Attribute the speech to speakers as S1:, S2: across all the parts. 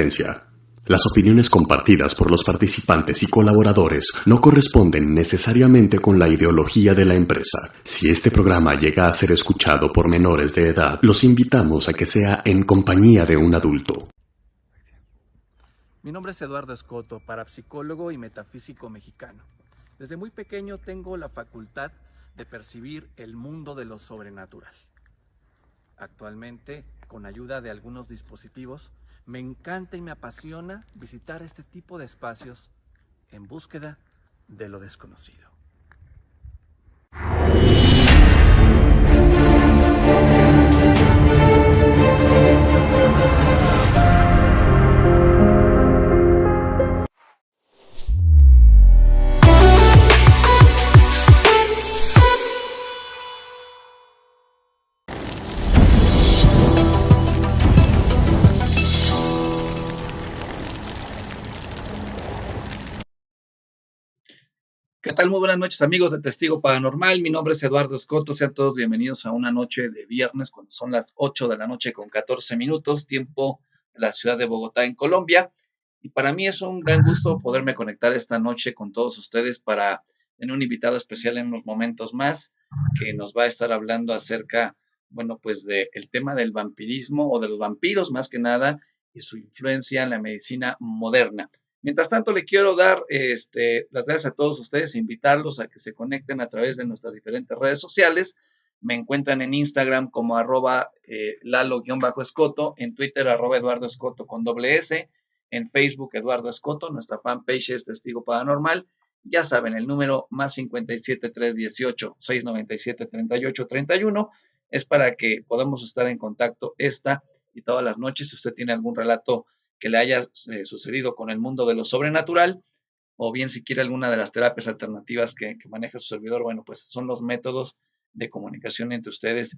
S1: Advertencia. Las opiniones compartidas por los participantes y colaboradores no corresponden necesariamente con la ideología de la empresa. Si este programa llega a ser escuchado por menores de edad, los invitamos a que sea en compañía de un adulto.
S2: Mi nombre es Eduardo Escoto, parapsicólogo y metafísico mexicano. Desde muy pequeño tengo la facultad de percibir el mundo de lo sobrenatural. Actualmente, con ayuda de algunos dispositivos, me encanta y me apasiona visitar este tipo de espacios en búsqueda de lo desconocido. ¿Qué tal? Muy buenas noches, amigos de Testigo Paranormal. Mi nombre es Eduardo Escoto. Sean todos bienvenidos a una noche de viernes cuando son las 8 de la noche con 14 minutos, tiempo de la ciudad de Bogotá, en Colombia. Y para mí es un gran gusto poderme conectar esta noche con todos ustedes para tener un invitado especial en unos momentos más que nos va a estar hablando acerca, bueno, pues del tema del vampirismo o de los vampiros más que nada y su influencia en la medicina moderna. Mientras tanto, le quiero dar las gracias a todos ustedes, invitarlos a que se conecten a través de nuestras diferentes redes sociales. Me encuentran en Instagram como @lalo_escoto, en Twitter @Eduardo Escoto con S, en Facebook Eduardo Escoto, nuestra fanpage es Testigo Paranormal. Ya saben, el número más 57 318 697 38 31 es para que podamos estar en contacto esta y todas las noches. Si usted tiene algún relato que le haya sucedido con el mundo de lo sobrenatural, o bien si quiere alguna de las terapias alternativas que maneja su servidor, bueno, pues son los métodos de comunicación entre ustedes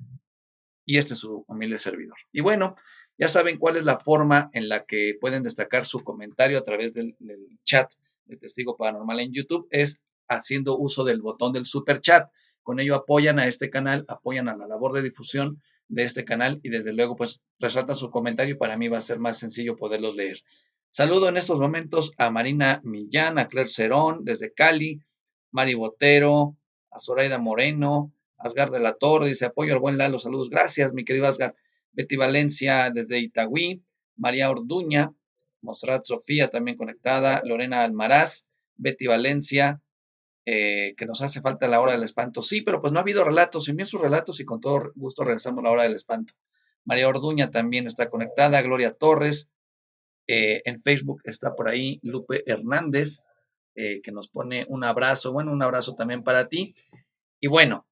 S2: y este es su humilde servidor. Y bueno, ya saben cuál es la forma en la que pueden destacar su comentario a través del chat de Testigo Paranormal en YouTube, es haciendo uso del botón del super chat. Con ello apoyan a este canal, apoyan a la labor de difusión de este canal y desde luego pues resaltan su comentario y para mí va a ser más sencillo poderlos leer. Saludo en estos momentos a Marina Millán, a Claire Cerón desde Cali, Mari Botero, a Zoraida Moreno, Asgar de la Torre, dice apoyo al buen Lalo, saludos, gracias mi querido Asgar. Betty Valencia desde Itagüí, María Orduña, Mosrat Sofía también conectada, Lorena Almaraz, Betty Valencia, que nos hace falta la hora del espanto. Sí, pero pues no ha habido relatos, envíen sus relatos y con todo gusto regresamos a la hora del espanto. María Orduña también está conectada, Gloria Torres, en Facebook está por ahí Lupe Hernández, que nos pone un abrazo, bueno, un abrazo también para ti. Y bueno,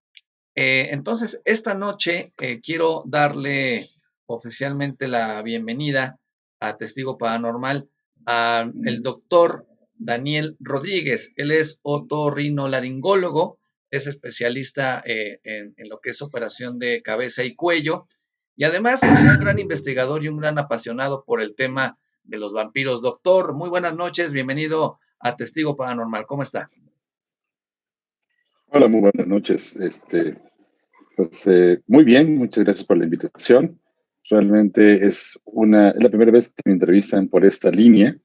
S2: entonces esta noche quiero darle oficialmente la bienvenida a Testigo Paranormal al doctor Daniel Rodríguez. Él es otorrinolaringólogo, es especialista en lo que es operación de cabeza y cuello y además un gran investigador y un gran apasionado por el tema de los vampiros. Doctor, muy buenas noches, bienvenido a Testigo Paranormal, ¿cómo está?
S3: Hola, muy buenas noches. Muy bien, muchas gracias por la invitación. Realmente es la primera vez que me entrevistan por esta línea.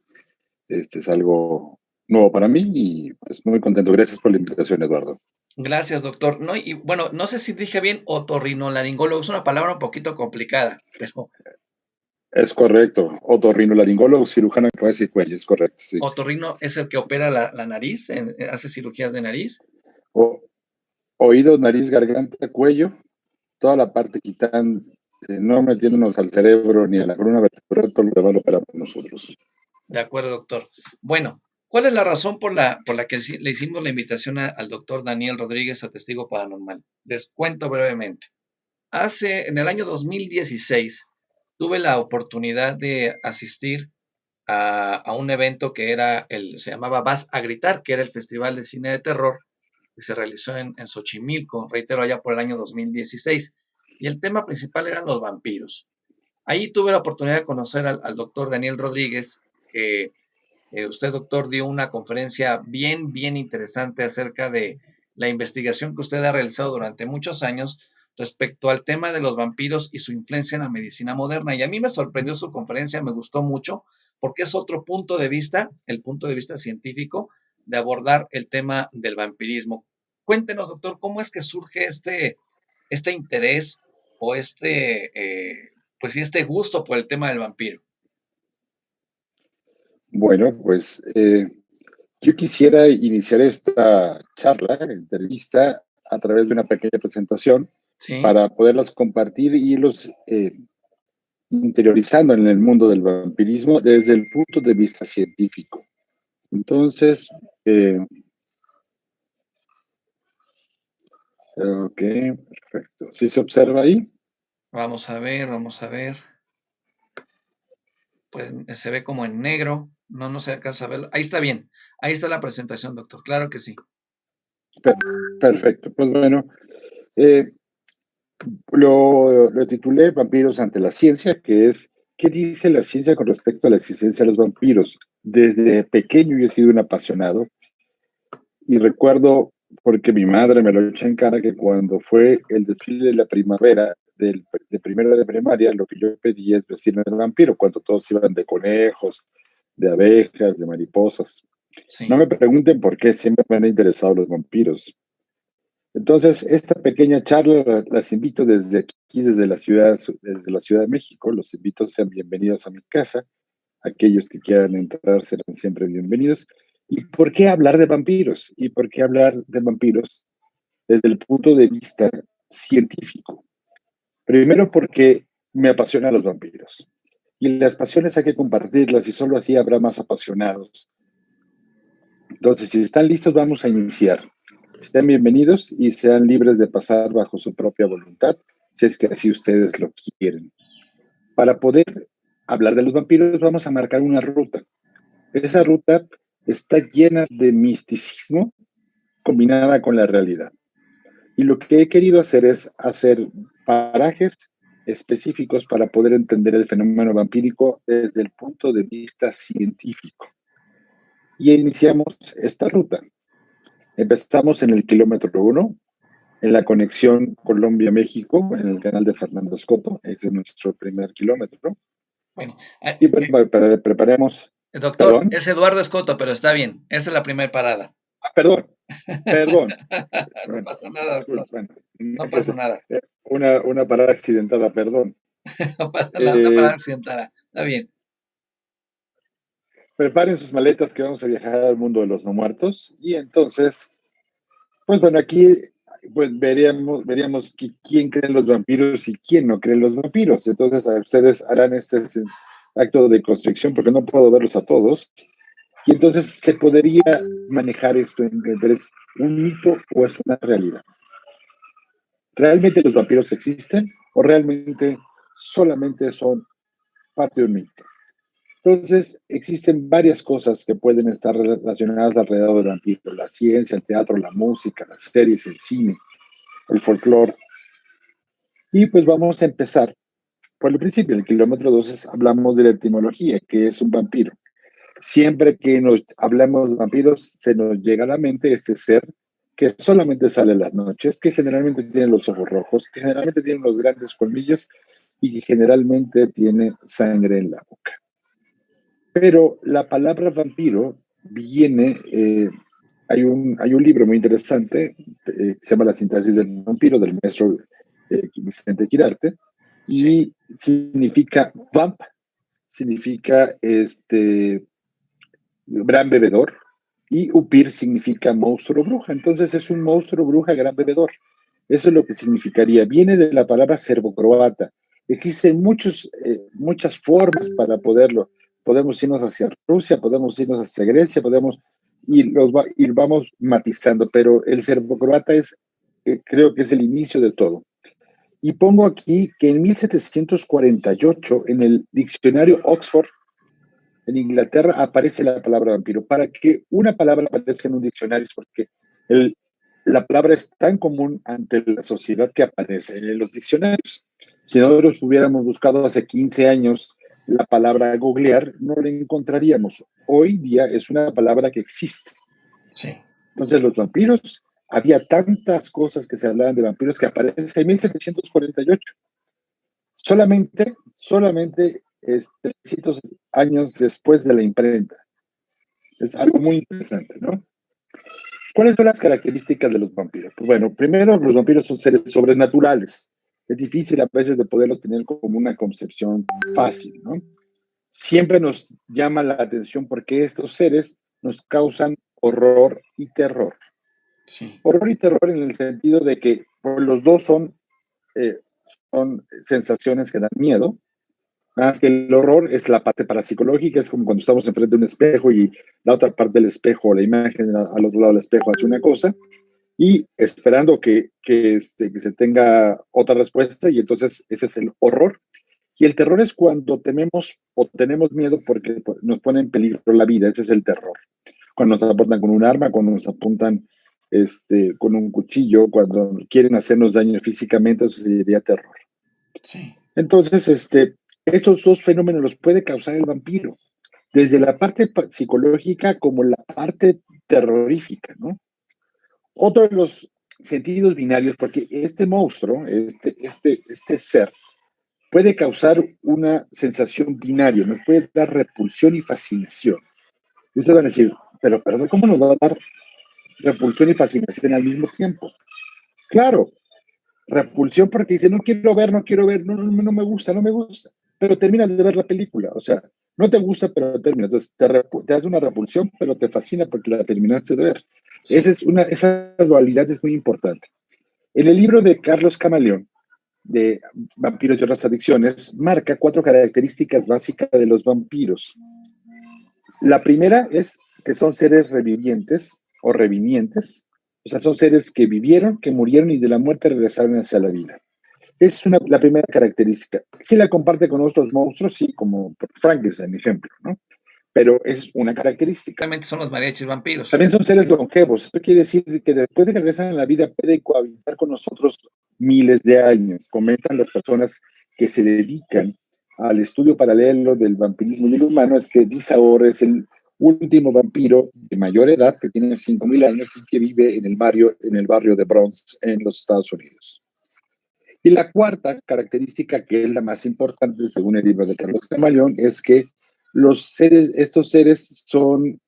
S3: Es algo nuevo para mí y pues muy contento. Gracias por la invitación, Eduardo.
S2: Gracias, doctor. No, y bueno, no sé si dije bien otorrinolaringólogo, es una palabra un poquito complicada, pero...
S3: Es correcto, otorrinolaringólogo, cirujano de cabeza y cuello, es correcto, sí.
S2: Otorrino es el que opera la nariz, hace cirugías de nariz.
S3: Oídos, nariz, garganta, cuello, toda la parte quitando, no metiéndonos al cerebro ni a la columna vertebral, todo lo demás lo operamos nosotros.
S2: De acuerdo, doctor. Bueno, ¿cuál es la razón por la que le hicimos la invitación al doctor Daniel Rodríguez a Testigo Paranormal? Les cuento brevemente. En el año 2016 tuve la oportunidad de asistir a un evento que se llamaba Vas a Gritar, que era el Festival de Cine de Terror que se realizó en Xochimilco, reitero, allá por el año 2016. Y el tema principal eran los vampiros. Ahí tuve la oportunidad de conocer al doctor Daniel Rodríguez, que usted, doctor, dio una conferencia bien, bien interesante acerca de la investigación que usted ha realizado durante muchos años respecto al tema de los vampiros y su influencia en la medicina moderna. Y a mí me sorprendió su conferencia, me gustó mucho, porque es otro punto de vista, el punto de vista científico, de abordar el tema del vampirismo. Cuéntenos, doctor, ¿cómo es que surge este interés o pues sí, este gusto por el tema del vampiro?
S3: Bueno, pues yo quisiera iniciar esta charla, entrevista, a través de una pequeña presentación
S2: Sí,
S3: para poderlas compartir y irlos interiorizando en el mundo del vampirismo desde el punto de vista científico. Entonces, ok, perfecto. ¿Sí se observa ahí?
S2: vamos a ver, vamos a ver. Pues se ve como en negro, no se alcanza a ver. Ahí está bien, ahí está la presentación, doctor, claro que sí.
S3: Perfecto. Pues bueno, eh, lo titulé Vampiros ante la ciencia, que es, ¿qué dice la ciencia con respecto a la existencia de los vampiros? Desde pequeño yo he sido un apasionado y recuerdo, porque mi madre me lo echa en cara, que cuando fue el desfile de la primavera de primero de primaria, lo que yo pedí es vestirme de vampiro, cuando todos iban de conejos, de abejas, de mariposas. No
S2: Sí,
S3: me pregunten por qué, siempre me han interesado los vampiros. Entonces, esta pequeña charla las invito desde aquí, desde la Ciudad de México. Los invito, sean bienvenidos a mi casa. Aquellos que quieran entrar serán siempre bienvenidos. ¿Y por qué hablar de vampiros? ¿Y por qué hablar de vampiros desde el punto de vista científico? Primero porque me apasionan los vampiros. Y las pasiones hay que compartirlas y solo así habrá más apasionados. Entonces, si están listos, vamos a iniciar. Sean bienvenidos y sean libres de pasar bajo su propia voluntad, si es que así ustedes lo quieren. Para poder hablar de los vampiros, vamos a marcar una ruta. Esa ruta está llena de misticismo combinada con la realidad. Y lo que he querido hacer es hacer parajes específicos para poder entender el fenómeno vampírico desde el punto de vista científico. Y iniciamos esta ruta. Empezamos en el kilómetro 1, en la conexión Colombia-México, en el canal de Fernando Escoto. Ese es nuestro primer kilómetro.
S2: bueno,
S3: Y preparemos.
S2: doctor,
S3: Perdón,
S2: es Eduardo Escoto, pero está bien, esa es la primera parada.
S3: perdón, perdón.
S2: No
S3: Bueno,
S2: pasa nada, doctor,
S3: disculpen.
S2: no pasa nada,
S3: Una parada accidentada, perdón.
S2: no pasa nada, una
S3: Eh,
S2: parada accidentada, está bien.
S3: Preparen sus maletas que vamos a viajar al mundo de los no muertos. Y entonces, pues bueno, aquí pues veríamos quién cree en los vampiros y quién no cree en los vampiros. Entonces, ustedes harán este acto de constricción porque no puedo verlos a todos. Y entonces se podría manejar esto entre es un mito o es una realidad. ¿Realmente los vampiros existen o realmente solamente son parte de un mito? Entonces, existen varias cosas que pueden estar relacionadas alrededor del vampiro: la ciencia, el teatro, la música, las series, el cine, el folclore. Y pues vamos a empezar por el principio. En el kilómetro 2 hablamos de la etimología, que es un vampiro. Siempre que nos hablamos de vampiros, se nos llega a la mente este ser que solamente sale en las noches, que generalmente tiene los ojos rojos, que generalmente tiene los grandes colmillos y que generalmente tiene sangre en la boca. Pero la palabra vampiro viene, hay un libro muy interesante que se llama La sintaxis del vampiro, del maestro Vicente Quirarte,
S2: Sí,
S3: y significa vamp, significa gran bebedor, y upir significa monstruo bruja. Entonces es un monstruo bruja gran bebedor. Eso es lo que significaría. Viene de la palabra serbocroata. Existen muchas formas para poderlo. Podemos irnos hacia Rusia, podemos irnos hacia Grecia, podemos ir vamos matizando, pero el serbocroata creo que es el inicio de todo. Y pongo aquí que en 1748, en el diccionario Oxford, en Inglaterra, aparece la palabra vampiro. Para que una palabra aparezca en un diccionario es porque el, la palabra es tan común ante la sociedad que aparece en los diccionarios. Si nosotros hubiéramos buscado hace 15 años la palabra googlear, no la encontraríamos. Hoy día es una palabra que existe.
S2: sí,
S3: Entonces, los vampiros, había tantas cosas que se hablaban de vampiros que aparecen en 1748. Solamente 300 años después de la imprenta. Es algo muy interesante, ¿no? ¿Cuáles son las características de los vampiros? Pues bueno, primero, los vampiros son seres sobrenaturales. Es difícil a veces de poderlo tener como una concepción fácil, ¿no? Siempre nos llama la atención porque estos seres nos causan horror y terror.
S2: Sí.
S3: Horror y terror en el sentido de que pues, los dos son sensaciones que dan miedo. Más que el horror es la parte parapsicológica, es como cuando estamos enfrente de un espejo y la otra parte del espejo, la imagen al otro lado del espejo hace una cosa y esperando que se tenga otra respuesta, y entonces ese es el horror. Y el terror es cuando tememos o tenemos miedo porque nos pone en peligro la vida. Ese es el terror. Cuando nos apuntan con un arma, cuando nos apuntan con un cuchillo, cuando quieren hacernos daño físicamente, eso sería terror.
S2: Sí.
S3: Entonces, estos dos fenómenos los puede causar el vampiro, desde la parte psicológica como la parte terrorífica, ¿no? Otro de los sentidos binarios, porque este monstruo, este ser, puede causar una sensación binaria, nos puede dar repulsión y fascinación. Y ustedes van a decir, pero perdón, ¿cómo nos va a dar repulsión y fascinación al mismo tiempo? Claro, repulsión porque dice, no quiero ver, no me gusta, pero terminas de ver la película, o sea, no te gusta, pero terminas, entonces te hace una repulsión, pero te fascina porque la terminaste de ver. Sí. Esa dualidad es muy importante. En el libro de Carlos Camaleón, de Vampiros y otras adicciones, marca 4 características básicas de los vampiros. La primera es que son seres revivientes o revinientes, o sea, son seres que vivieron, que murieron y de la muerte regresaron hacia la vida. Es la primera característica. Sí la comparte con otros monstruos, sí, como Frankenstein, ejemplo, ¿no? Pero es una característica.
S2: Realmente son los mariachis vampiros.
S3: También son seres longevos. Esto quiere decir que después de que regresan a la vida pueden cohabitar con nosotros miles de años. Comentan las personas que se dedican al estudio paralelo del vampirismo y el humano, es que Dizahor es el último vampiro de mayor edad que tiene 5.000 años y que vive en el barrio de Bronx en los Estados Unidos. Y la cuarta característica, que es la más importante según el libro de Carlos Camaleón, es que estos seres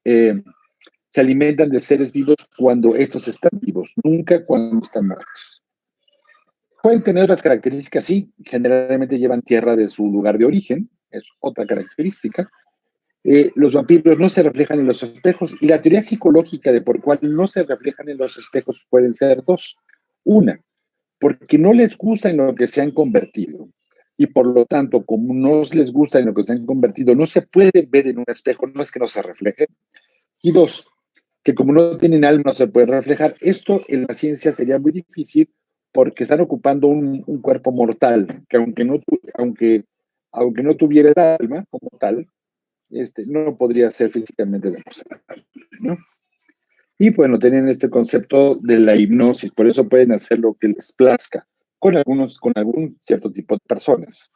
S3: se alimentan de seres vivos cuando estos están vivos, nunca cuando están muertos. Pueden tener otras características, sí, generalmente llevan tierra de su lugar de origen, es otra característica. Los vampiros no se reflejan en los espejos, y la teoría psicológica de por cuál no se reflejan en los espejos pueden ser dos. Una, porque no les gusta en lo que se han convertido, y por lo tanto, como no les gusta en lo que se han convertido, no se puede ver en un espejo, no es que no se refleje. Y dos, que como no tienen alma, no se puede reflejar. Esto en la ciencia sería muy difícil porque están ocupando un cuerpo mortal, que aunque no tuviera el alma como tal, no podría ser físicamente demostrable, ¿no? Y bueno, tienen este concepto de la hipnosis, por eso pueden hacer lo que les plazca con algún cierto tipo de personas.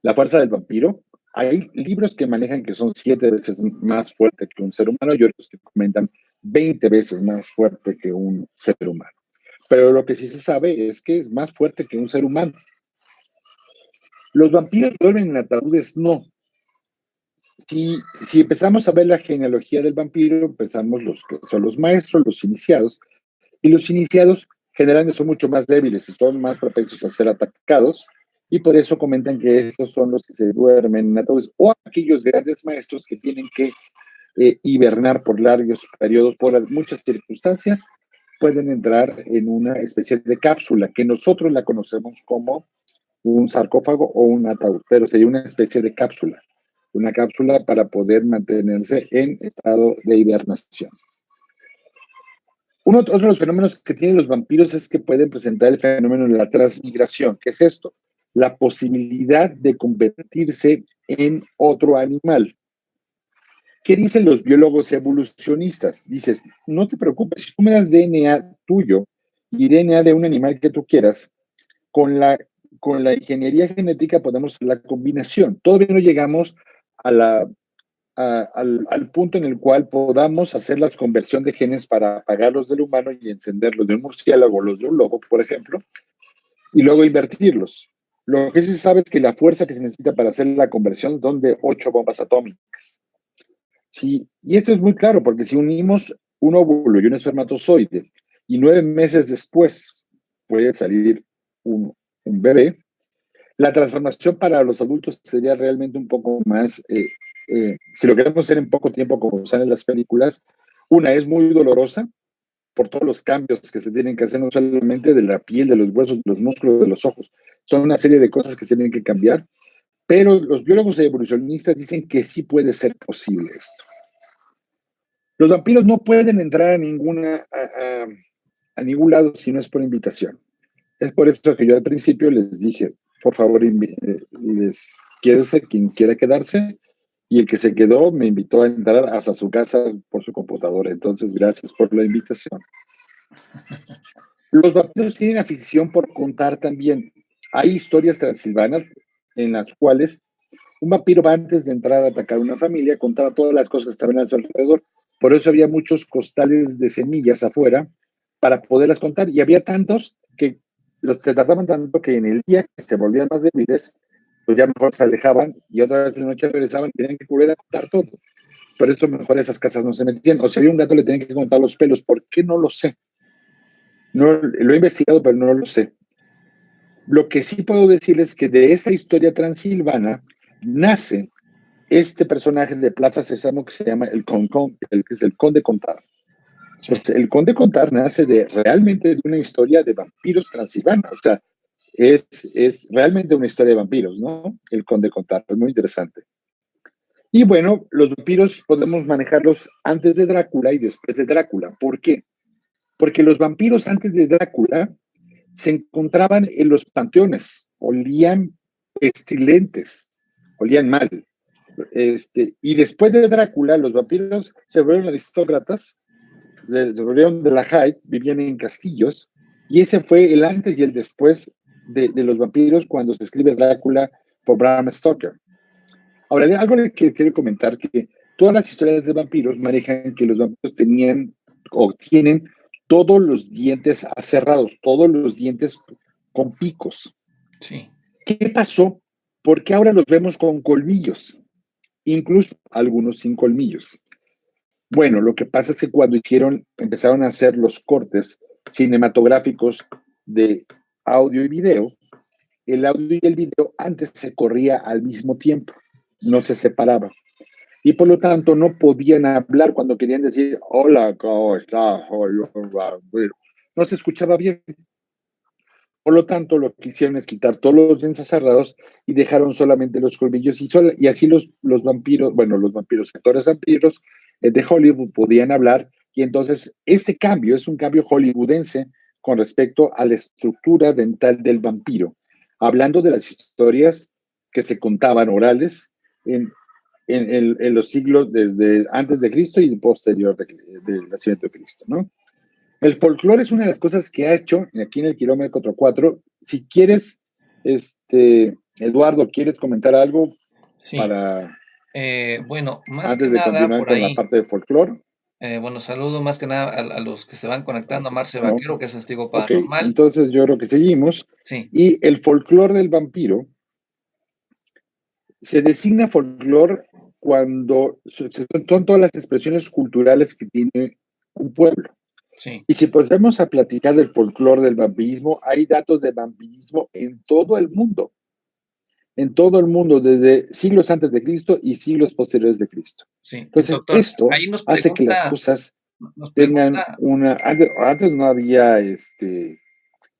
S3: La fuerza del vampiro, hay libros que manejan que son 7 veces más fuerte que un ser humano y otros que comentan 20 veces más fuerte que un ser humano. Pero lo que sí se sabe es que es más fuerte que un ser humano. ¿Los vampiros duermen en ataúdes? No. Si empezamos a ver la genealogía del vampiro, empezamos los que son los maestros, los iniciados, y los iniciados generalmente son mucho más débiles y son más propensos a ser atacados, y por eso comentan que estos son los que se duermen en ataúdes, o aquellos grandes maestros que tienen que hibernar por largos periodos, por muchas circunstancias, pueden entrar en una especie de cápsula, que nosotros la conocemos como un sarcófago o un ataúd, pero sería una especie de cápsula. Una cápsula para poder mantenerse en estado de hibernación. Otro de los fenómenos que tienen los vampiros es que pueden presentar el fenómeno de la transmigración. ¿Qué es esto? La posibilidad de convertirse en otro animal. ¿Qué dicen los biólogos evolucionistas? Dices, no te preocupes, si tú me das DNA tuyo y DNA de un animal que tú quieras, con la ingeniería genética podemos hacer la combinación. Todavía no llegamos al punto en el cual podamos hacer la conversión de genes para apagarlos del humano y encenderlos de un murciélago o los de un lobo, por ejemplo, y luego invertirlos. Lo que sí se sabe es que la fuerza que se necesita para hacer la conversión son de 8 bombas atómicas. Sí, y esto es muy claro, porque si unimos un óvulo y un espermatozoide y 9 meses después puede salir un bebé, la transformación para los adultos sería realmente un poco más, si lo queremos hacer en poco tiempo, como salen las películas, una es muy dolorosa por todos los cambios que se tienen que hacer, no solamente de la piel, de los huesos, de los músculos, de los ojos, son una serie de cosas que se tienen que cambiar, pero los biólogos evolucionistas dicen que sí puede ser posible esto. Los vampiros no pueden entrar a ningún lado si no es por invitación. Es por eso que yo al principio les dije, por favor, quédese quien quiera quedarse, y el que se quedó me invitó a entrar hasta su casa por su computadora. Entonces, gracias por la invitación. Los vampiros tienen afición por contar también. Hay historias transilvanas en las cuales un vampiro va antes de entrar a atacar una familia, contaba todas las cosas que estaban a su alrededor. Por eso había muchos costales de semillas afuera para poderlas contar. Y había tantos que se trataban tanto que en el día que se volvían más débiles, pues ya mejor se alejaban y otra vez en la noche regresaban y tenían que volver a contar todo. Por eso mejor esas casas no se metían. O si había un gato, le tenían que contar los pelos. ¿Por qué? No lo sé. No, lo he investigado, pero no lo sé. Lo que sí puedo decirles es que de esa historia transilvana nace este personaje de Plaza Sésamo que se llama el que es el Conde Contar. Entonces, el Conde Contar nace realmente de una historia de vampiros transilvana. O sea, es realmente una historia de vampiros, ¿no? El Conde Contar, es muy interesante. Y bueno, los vampiros podemos manejarlos antes de Drácula y después de Drácula. ¿Por qué? Porque los vampiros antes de Drácula se encontraban en los panteones, olían pestilentes, olían mal. Y después de Drácula, los vampiros se volvieron aristócratas, se volvieron de la Hyde, vivían en castillos, y ese fue el antes y el después de los vampiros cuando se escribe Drácula por Bram Stoker. Ahora, algo que quiero comentar, que todas las historias de vampiros manejan que los vampiros tenían o tienen todos los dientes aserrados, todos los dientes con picos.
S2: Sí.
S3: ¿Qué pasó? Porque ahora los vemos con colmillos, incluso algunos sin colmillos. Bueno, lo que pasa es que cuando empezaron a hacer los cortes cinematográficos de audio y video, el audio y el video antes se corría al mismo tiempo, no se separaba. Y por lo tanto no podían hablar cuando querían decir, hola, ¿cómo estás? No se escuchaba bien. Por lo tanto, lo que hicieron es quitar todos los dientes cerrados y dejaron solamente los colmillos. Y así los vampiros, bueno, los vampiros, actores vampiros de Hollywood podían hablar. Y entonces este cambio es un cambio hollywoodense con respecto a la estructura dental del vampiro, hablando de las historias que se contaban orales en los siglos desde antes de Cristo y posterior del nacimiento de Cristo, ¿no? El folclore es una de las cosas que ha hecho aquí en el Kilómetro 4. Si quieres, Eduardo, ¿quieres comentar algo
S2: Sí.
S3: para
S2: Bueno, más
S3: antes
S2: que
S3: de
S2: nada
S3: continuar
S2: por
S3: con
S2: ahí.
S3: la parte de folclore?
S2: Bueno, saludo más que nada a los que se van conectando, a Marce
S3: No.
S2: Vaquero, que es testigo
S3: Ok,
S2: paranormal.
S3: entonces yo creo que seguimos.
S2: Sí,
S3: Y el folclore del vampiro se designa folclore cuando son todas las expresiones culturales que tiene un pueblo.
S2: sí,
S3: Y si podemos a platicar del folclore del vampirismo, hay datos de vampirismo en todo el mundo. En todo el mundo, desde siglos antes de Cristo y siglos posteriores de Cristo.
S2: sí.
S3: Entonces,
S2: Doctor,
S3: esto
S2: ahí nos
S3: hace que las
S2: pregunta,
S3: cosas tengan una... Antes no había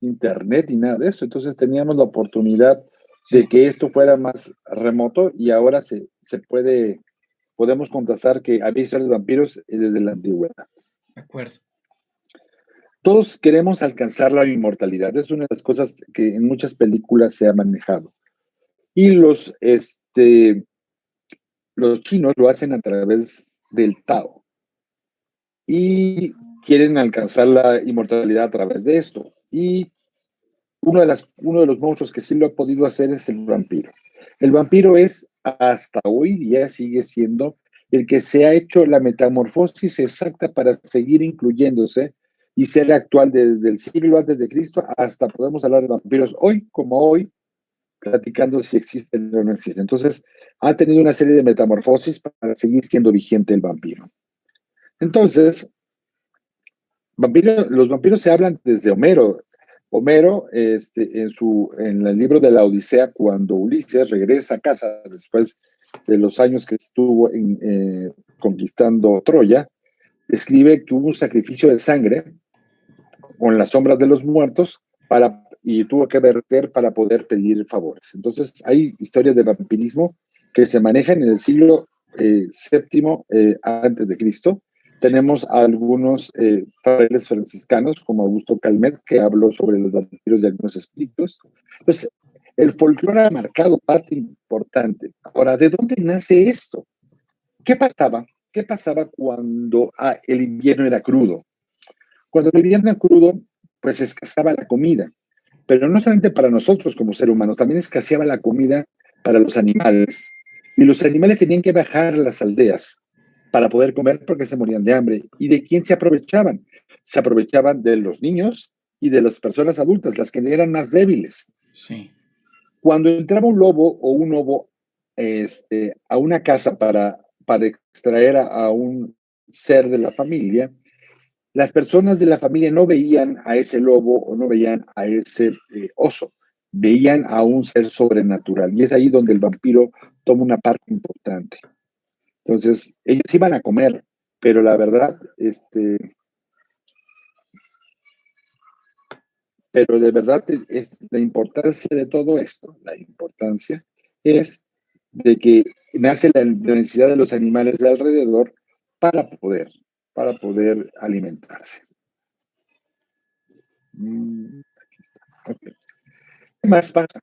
S3: internet y nada de eso, entonces teníamos la oportunidad
S2: sí,
S3: de que esto fuera más remoto, y ahora podemos contrastar que había historias de vampiros desde la antigüedad.
S2: de acuerdo.
S3: Todos queremos alcanzar la inmortalidad, es una de las cosas que en muchas películas se ha manejado. Y los chinos lo hacen a través del Tao y quieren alcanzar la inmortalidad a través de esto. Y uno de los monstruos que sí lo ha podido hacer es el vampiro. El vampiro hasta hoy día sigue siendo el que se ha hecho la metamorfosis exacta para seguir incluyéndose y ser actual desde el siglo antes de Cristo hasta podemos hablar de vampiros hoy como hoy, platicando si existe o no existe. Entonces, ha tenido una serie de metamorfosis para seguir siendo vigente el vampiro. Entonces, los vampiros se hablan desde Homero. Homero, en el libro de la Odisea, cuando Ulises regresa a casa después de los años que estuvo conquistando Troya, escribe que hubo un sacrificio de sangre con las sombras de los muertos y tuvo que verter para poder pedir favores. Entonces, hay historias de vampirismo que se manejan en el siglo VII antes de Cristo. Tenemos a algunos frailes franciscanos, como Augusto Calmet, que habló sobre los vampiros y algunos espíritus. Entonces, el folclore ha marcado parte importante. Ahora, ¿de dónde nace esto? ¿Qué pasaba? ¿Qué pasaba cuando el invierno era crudo? Cuando el invierno era crudo, pues escaseaba la comida. Pero no solamente para nosotros como seres humanos, también escaseaba la comida para los animales. Y los animales tenían que bajar a las aldeas para poder comer porque se morían de hambre. ¿Y de quién se aprovechaban? Se aprovechaban de los niños y de las personas adultas, las que eran más débiles.
S2: Sí.
S3: Cuando entraba un lobo o un lobo a una casa para extraer a un ser de la familia, las personas de la familia no veían a ese lobo o no veían a ese oso, veían a un ser sobrenatural. Y es ahí donde el vampiro toma una parte importante. Entonces, ellos iban a comer, pero la verdad, pero de verdad es la importancia de todo esto. La importancia es de que nace la necesidad de los animales de alrededor para poder alimentarse. Okay. ¿Qué más pasa?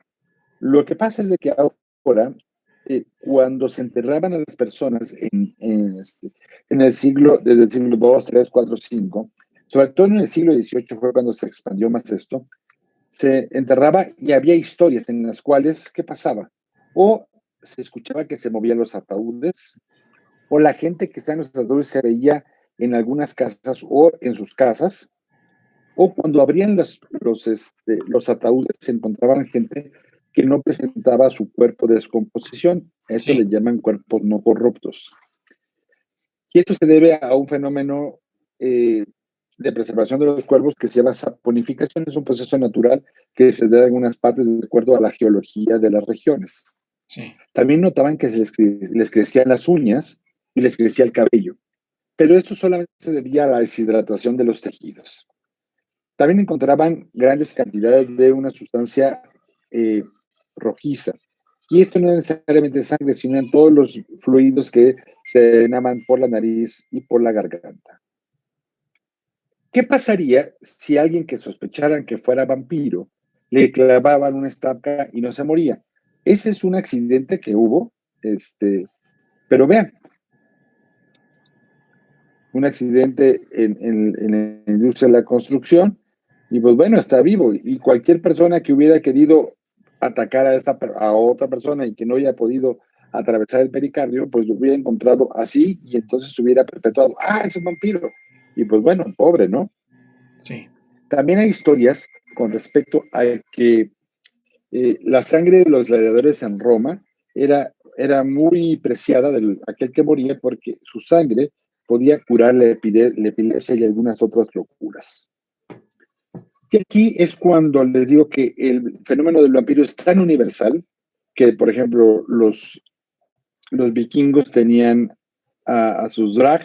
S3: Lo que pasa es de que ahora, cuando se enterraban a las personas desde el siglo II, III, IV, V, sobre todo en el siglo XVIII fue cuando se expandió más esto, se enterraba y había historias en las cuales, ¿qué pasaba? O se escuchaba que se movían los ataúdes, o la gente que está en los ataúdes se veía en algunas casas o en sus casas, o cuando abrían los ataúdes se encontraban gente que no presentaba su cuerpo de descomposición. A esto le llaman cuerpos no corruptos. Y esto se debe a un fenómeno de preservación de los cuerpos que se llama saponificación. Es un proceso natural que se da en algunas partes de acuerdo a la geología de las regiones.
S2: Sí.
S3: También notaban que les crecían las uñas y les crecía el cabello, pero esto solamente se debía a la deshidratación de los tejidos. También encontraban grandes cantidades de una sustancia rojiza. Y esto no es necesariamente sangre, sino en todos los fluidos que se drenaban por la nariz y por la garganta. ¿Qué pasaría si alguien que sospecharan que fuera vampiro le clavaban una estaca y no se moría? Ese es un accidente que hubo, pero vean, un accidente en la industria de la construcción, y pues bueno, está vivo. Y cualquier persona que hubiera querido atacar a otra persona y que no haya podido atravesar el pericardio, pues lo hubiera encontrado así y entonces se hubiera perpetuado. ¡Ah, es un vampiro! Y pues bueno, pobre, ¿no?
S2: Sí.
S3: También hay historias con respecto a que la sangre de los gladiadores en Roma era muy preciada de aquel que moría porque su sangre podía curar la epilepsia y algunas otras locuras. Y aquí es cuando les digo que el fenómeno del vampiro es tan universal que, por ejemplo, los vikingos tenían a sus drag,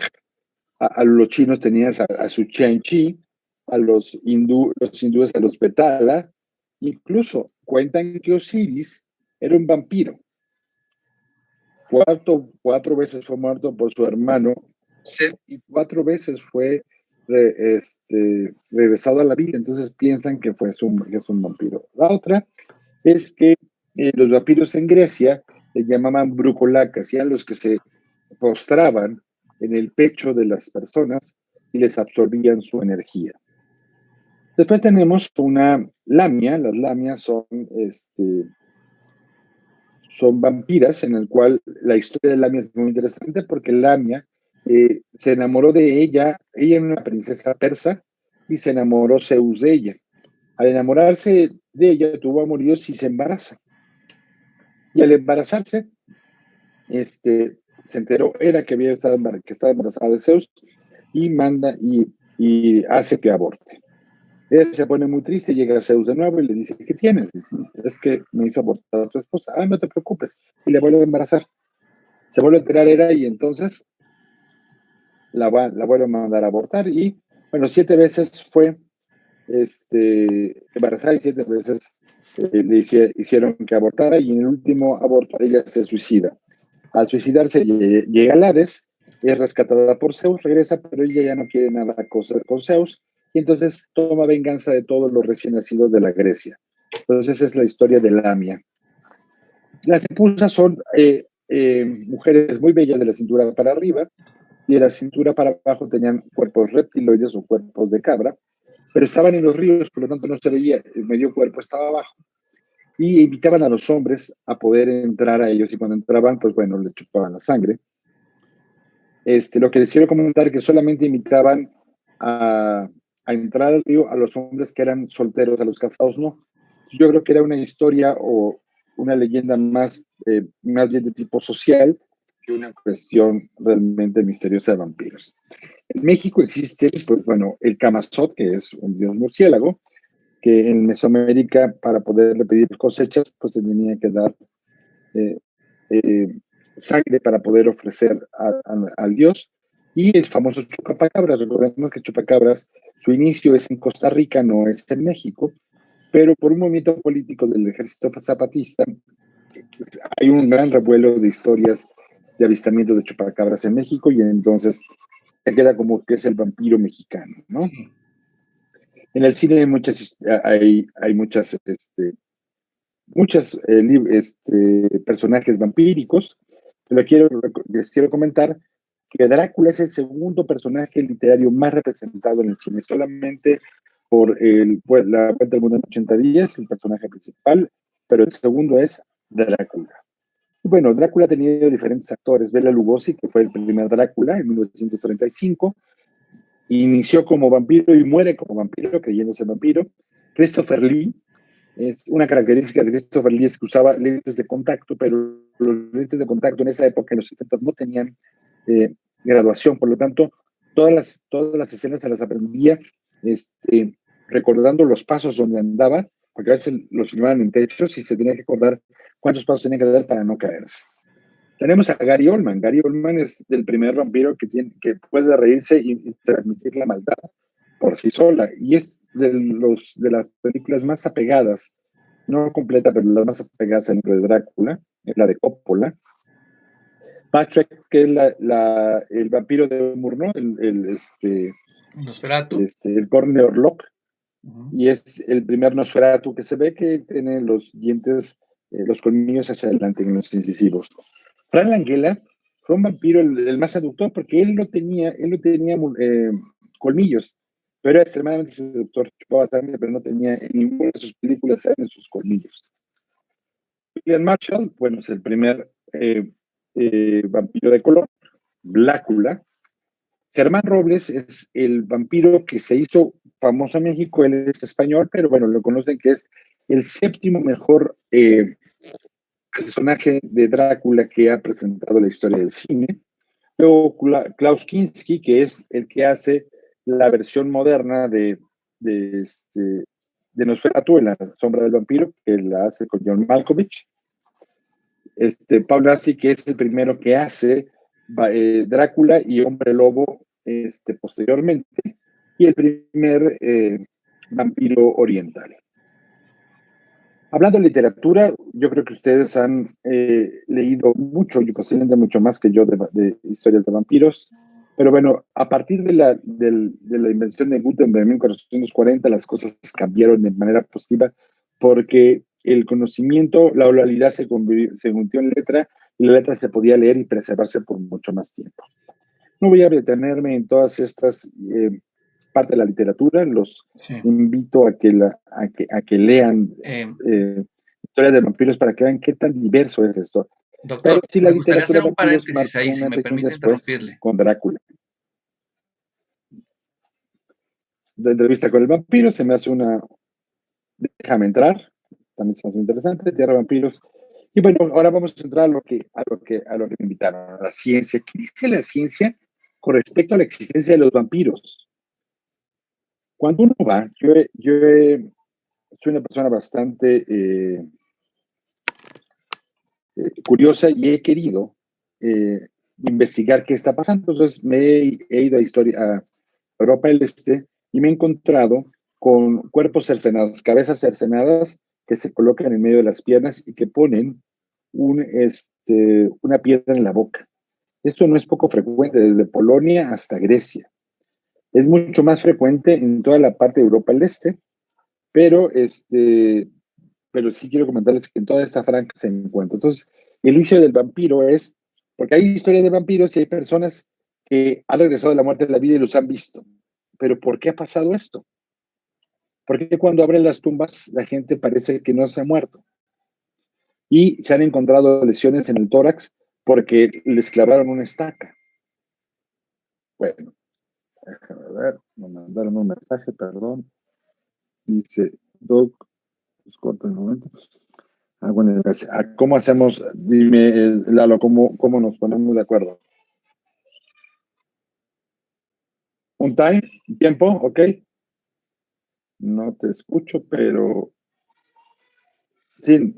S3: a los chinos tenían a su Qianqi, a los hindúes a los Betala. Incluso cuentan que Osiris era un vampiro. 4 veces fue muerto por su hermano y 4 veces fue regresado a la vida. Entonces piensan que es un vampiro. La otra es que los vampiros en Grecia le llamaban brucolacas, y eran los que se postraban en el pecho de las personas y les absorbían su energía. Después tenemos una lamia. Las lamias son vampiras, en el cual la historia de Lamia es muy interesante porque Lamia se enamoró de ella era una princesa persa y se enamoró Zeus de ella. Al enamorarse de ella tuvo amoríos y se embaraza. Y al embarazarse, se enteró, que estaba embarazada de Zeus, y manda y hace que aborte. Ella se pone muy triste, llega a Zeus de nuevo y le dice, ¿qué tienes? Es que me hizo abortar tu esposa. Ah, no te preocupes. Y le vuelve a embarazar. Se vuelve a enterar Hera y entonces la vuelve a mandar a abortar. Y bueno, 7 veces fue embarazada y 7 veces hicieron que abortara, y en el último aborto ella se suicida. Al suicidarse llega al Hades, es rescatada por Zeus, regresa, pero ella ya no quiere nada con Zeus, y entonces toma venganza de todos los recién nacidos de la Grecia. Entonces es la historia de Lamia. Las epusas son mujeres muy bellas de la cintura para arriba, y de la cintura para abajo tenían cuerpos reptiloides o cuerpos de cabra, pero estaban en los ríos, por lo tanto no se veía, el medio cuerpo estaba abajo, y invitaban a los hombres a poder entrar a ellos, y cuando entraban, pues bueno, les chupaban la sangre. Lo que les quiero comentar es que solamente invitaban a entrar al río a los hombres que eran solteros, a los casados no. Yo creo que era una historia o una leyenda más bien de tipo social que una cuestión realmente misteriosa de vampiros. En México existe, pues bueno, el Camazotz, que es un dios murciélago, que en Mesoamérica, para poderle pedir cosechas, pues se tenía que dar eh, eh, sangre para poder ofrecer al dios. Y el famoso chupacabras, recordemos que chupacabras, su inicio es en Costa Rica, no es en México, pero por un movimiento político del ejército zapatista, hay un gran revuelo de historias de avistamiento de chupacabras en México, y entonces se queda como que es el vampiro mexicano, ¿no? Sí. En el cine hay muchas personajes vampíricos. Les quiero comentar que Drácula es el segundo personaje literario más representado en el cine, solamente por La Vuelta al Mundo en 80 días, el personaje principal, pero el segundo es Drácula. Bueno, Drácula ha tenido diferentes actores. Bela Lugosi, que fue el primer Drácula en 1935, inició como vampiro y muere como vampiro, creyéndose vampiro. Christopher Lee, es una característica de Christopher Lee es que usaba lentes de contacto, pero los lentes de contacto en esa época, en los 70, no tenían graduación, por lo tanto, todas las escenas se las aprendía recordando los pasos donde andaba, porque a veces los filmaban en techos y se tenía que acordar cuántos pasos tenía que dar para no caerse. Tenemos a Gary Oldman. Gary Oldman es el primer vampiro que puede reírse y transmitir la maldad por sí sola, y es de las películas más apegadas, no completa, pero las más apegadas al libro de Drácula, es la de Coppola. Patrick, que es el vampiro de Murnau,
S2: Nosferatu.
S3: El Corne Orlok, y es el primer Nosferatu que se ve que tiene los dientes, los colmillos hacia adelante en los incisivos. Frank Langella fue un vampiro el más seductor, porque él no tenía colmillos, pero era extremadamente seductor, chupaba sangre, pero no tenía en ninguna de sus películas en sus colmillos. William Marshall, bueno, es el primer vampiro de color. Blácula. Germán Robles es el vampiro que se hizo famoso en México. Él es español, pero bueno, lo conocen que es el séptimo mejor personaje de Drácula que ha presentado la historia del cine. Luego Klaus Kinski, que es el que hace la versión moderna de Nosferatu, en La Sombra del Vampiro, que la hace con John Malkovich. Pablo Assi, que es el primero que hace Drácula y Hombre Lobo posteriormente, y el primer vampiro oriental. Hablando de literatura, yo creo que ustedes han leído mucho, y posiblemente mucho más que yo, de historias de vampiros. Pero bueno, a partir de la invención de Gutenberg en 1440, las cosas cambiaron de manera positiva, porque el conocimiento, la oralidad se convirtió en letra, y la letra se podía leer y preservarse por mucho más tiempo. No voy a detenerme en todas estas parte de la literatura. Los invito a que lean historias de vampiros para que vean qué tan diverso es esto.
S2: Doctor, si me gustaría hacer un paréntesis ahí, si me permite interrumpirle.
S3: Con Drácula. De entrevista con el vampiro se me hace Déjame entrar, también se me hace interesante. Tierra de Vampiros. Y bueno, ahora vamos a entrar a lo que me invitaron, a la ciencia. ¿Qué dice la ciencia con respecto a la existencia de los vampiros? Cuando uno va, soy una persona bastante curiosa y he querido investigar qué está pasando. Entonces he ido a Europa del Este y me he encontrado con cuerpos cercenados, cabezas cercenadas que se colocan en medio de las piernas y que ponen una piedra en la boca. Esto no es poco frecuente, desde Polonia hasta Grecia. Es mucho más frecuente en toda la parte de Europa del Este, pero, pero sí quiero comentarles que en toda esta franja se encuentra. Entonces, el inicio del vampiro es, porque hay historias de vampiros y hay personas que han regresado de la muerte a la vida y los han visto. Pero ¿por qué ha pasado esto? Porque cuando abren las tumbas, la gente parece que no se ha muerto. Y se han encontrado lesiones en el tórax porque les clavaron una estaca. Bueno, déjame ver, me mandaron un mensaje, perdón. Dice, Doc, pues corta el momento. Bueno, ¿cómo hacemos? Dime, Lalo, ¿cómo nos ponemos de acuerdo? ¿Un time? ¿Tiempo? ¿Ok? No te escucho, pero sí.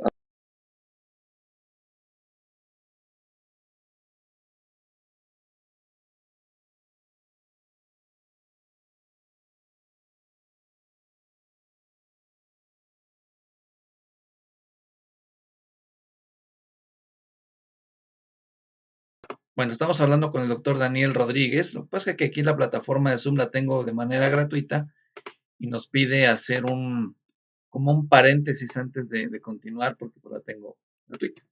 S2: Bueno, estamos hablando con el doctor Daniel Rodríguez. Lo que pasa es que aquí la plataforma de Zoom la tengo de manera gratuita y nos pide hacer como un paréntesis antes de continuar porque pues la tengo gratuita.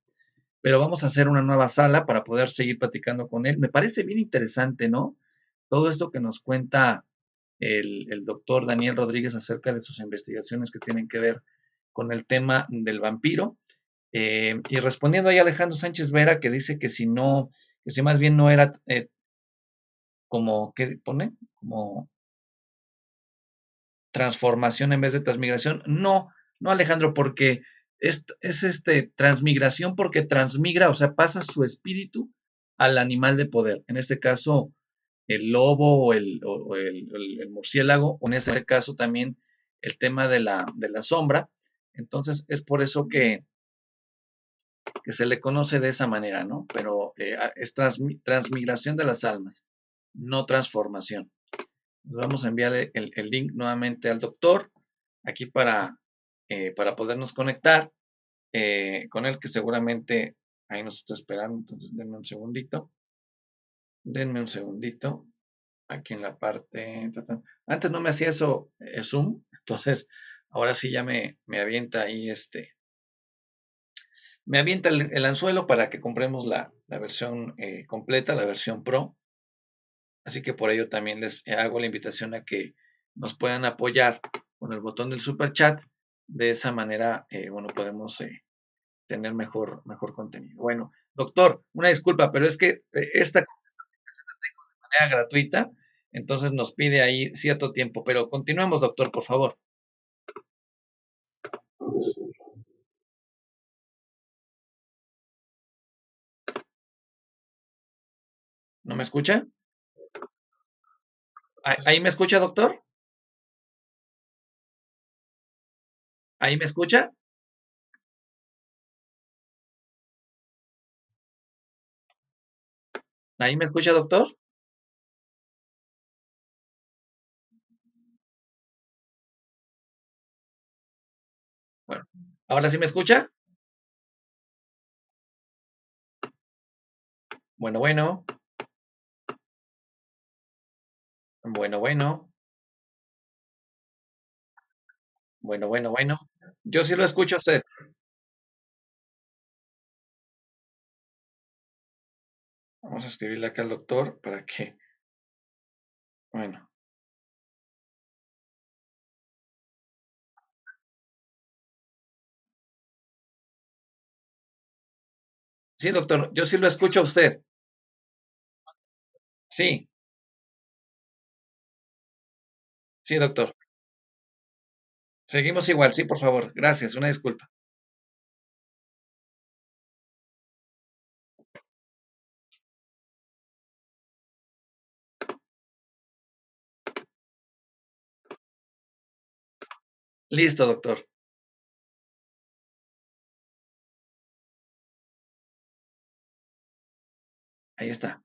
S2: Pero vamos a hacer una nueva sala para poder seguir platicando con él. Me parece bien interesante, ¿no? Todo esto que nos cuenta el doctor Daniel Rodríguez acerca de sus investigaciones que tienen que ver con el tema del vampiro. Y respondiendo ahí a Alejandro Sánchez Vera, que dice que si no, que si más bien no era como, ¿qué pone? Como transformación en vez de transmigración. No, no Alejandro, porque es transmigración porque transmigra, o sea, pasa su espíritu al animal de poder. En este caso, el lobo o el murciélago, o en este caso también el tema de la sombra. Entonces, es por eso que se le conoce de esa manera, ¿no? Pero es transmigración de las almas, no transformación. Entonces vamos a enviarle el link nuevamente al doctor, aquí para podernos conectar con él, que seguramente ahí nos está esperando. Entonces denme un segundito. Denme un segundito. Aquí en la parte. Antes no me hacía eso Zoom, entonces ahora sí ya me avienta ahí me avienta el anzuelo para que compremos la versión completa, la versión Pro. Así que por ello también les hago la invitación a que nos puedan apoyar con el botón del super chat. De esa manera, bueno, podemos tener mejor contenido. Bueno, doctor, una disculpa, pero es que esta conversación la tengo de manera gratuita, entonces nos pide ahí cierto tiempo. Pero continuemos, doctor, por favor. ¿No me escucha? ¿Ahí me escucha, doctor? ¿Ahí me escucha? ¿Ahí me escucha, doctor? Bueno, ¿ahora sí me escucha? Bueno, bueno, bueno, bueno, bueno. Yo sí lo escucho a usted. Vamos a escribirle acá al doctor para que, bueno, sí, doctor, yo sí lo escucho a usted. Sí, sí, doctor. Seguimos igual, sí, por favor. Gracias, una disculpa. Listo, doctor. Ahí está.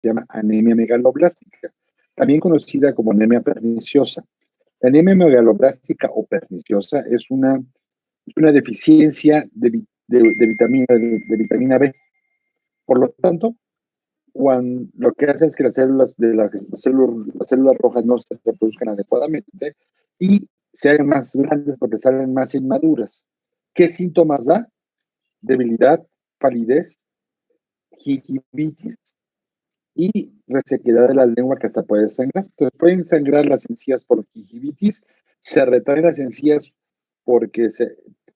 S3: Se llama anemia megaloblástica, también conocida como anemia perniciosa. La anemia megaloblástica o perniciosa es una deficiencia de vitamina, de vitamina B. Por lo tanto, cuando lo que hace es que las células, las células rojas no se reproduzcan adecuadamente y se hagan más grandes porque salen más inmaduras. ¿Qué síntomas da? Debilidad, palidez, gingivitis y resequedad de la lengua que hasta puede sangrar. Entonces pueden sangrar las encías por gingivitis, se retraen las encías porque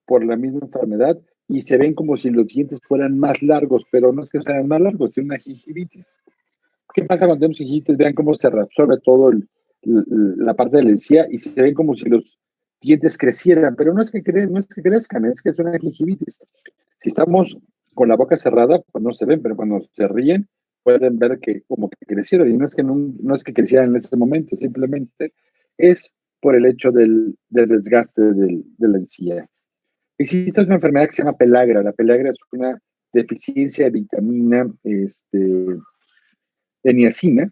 S3: por la misma enfermedad y se ven como si los dientes fueran más largos, pero no es que sean más largos, es una gingivitis. ¿Qué pasa cuando tenemos gingivitis? Vean cómo se reabsorbe todo la parte de la encía y se ven como si los dientes crecieran, pero no es que crezcan, es que es una gingivitis. Si estamos con la boca cerrada, pues no se ven, pero cuando se ríen, pueden ver que como que crecieron. Y no es que crecieran en ese momento, simplemente es por el hecho del desgaste de la encía. Existe una enfermedad que se llama pelagra. La pelagra es una deficiencia de vitamina de niacina,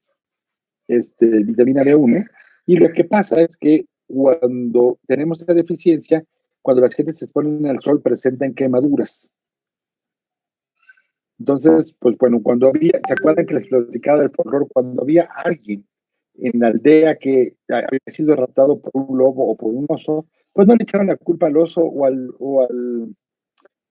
S3: vitamina B1. Y lo que pasa es que cuando tenemos esa deficiencia, cuando las gentes se exponen al sol, presentan quemaduras. Entonces, pues bueno, ¿se acuerdan que les platicaba del folclore? Cuando había alguien en la aldea que había sido raptado por un lobo o por un oso, pues no le echaban la culpa al oso o al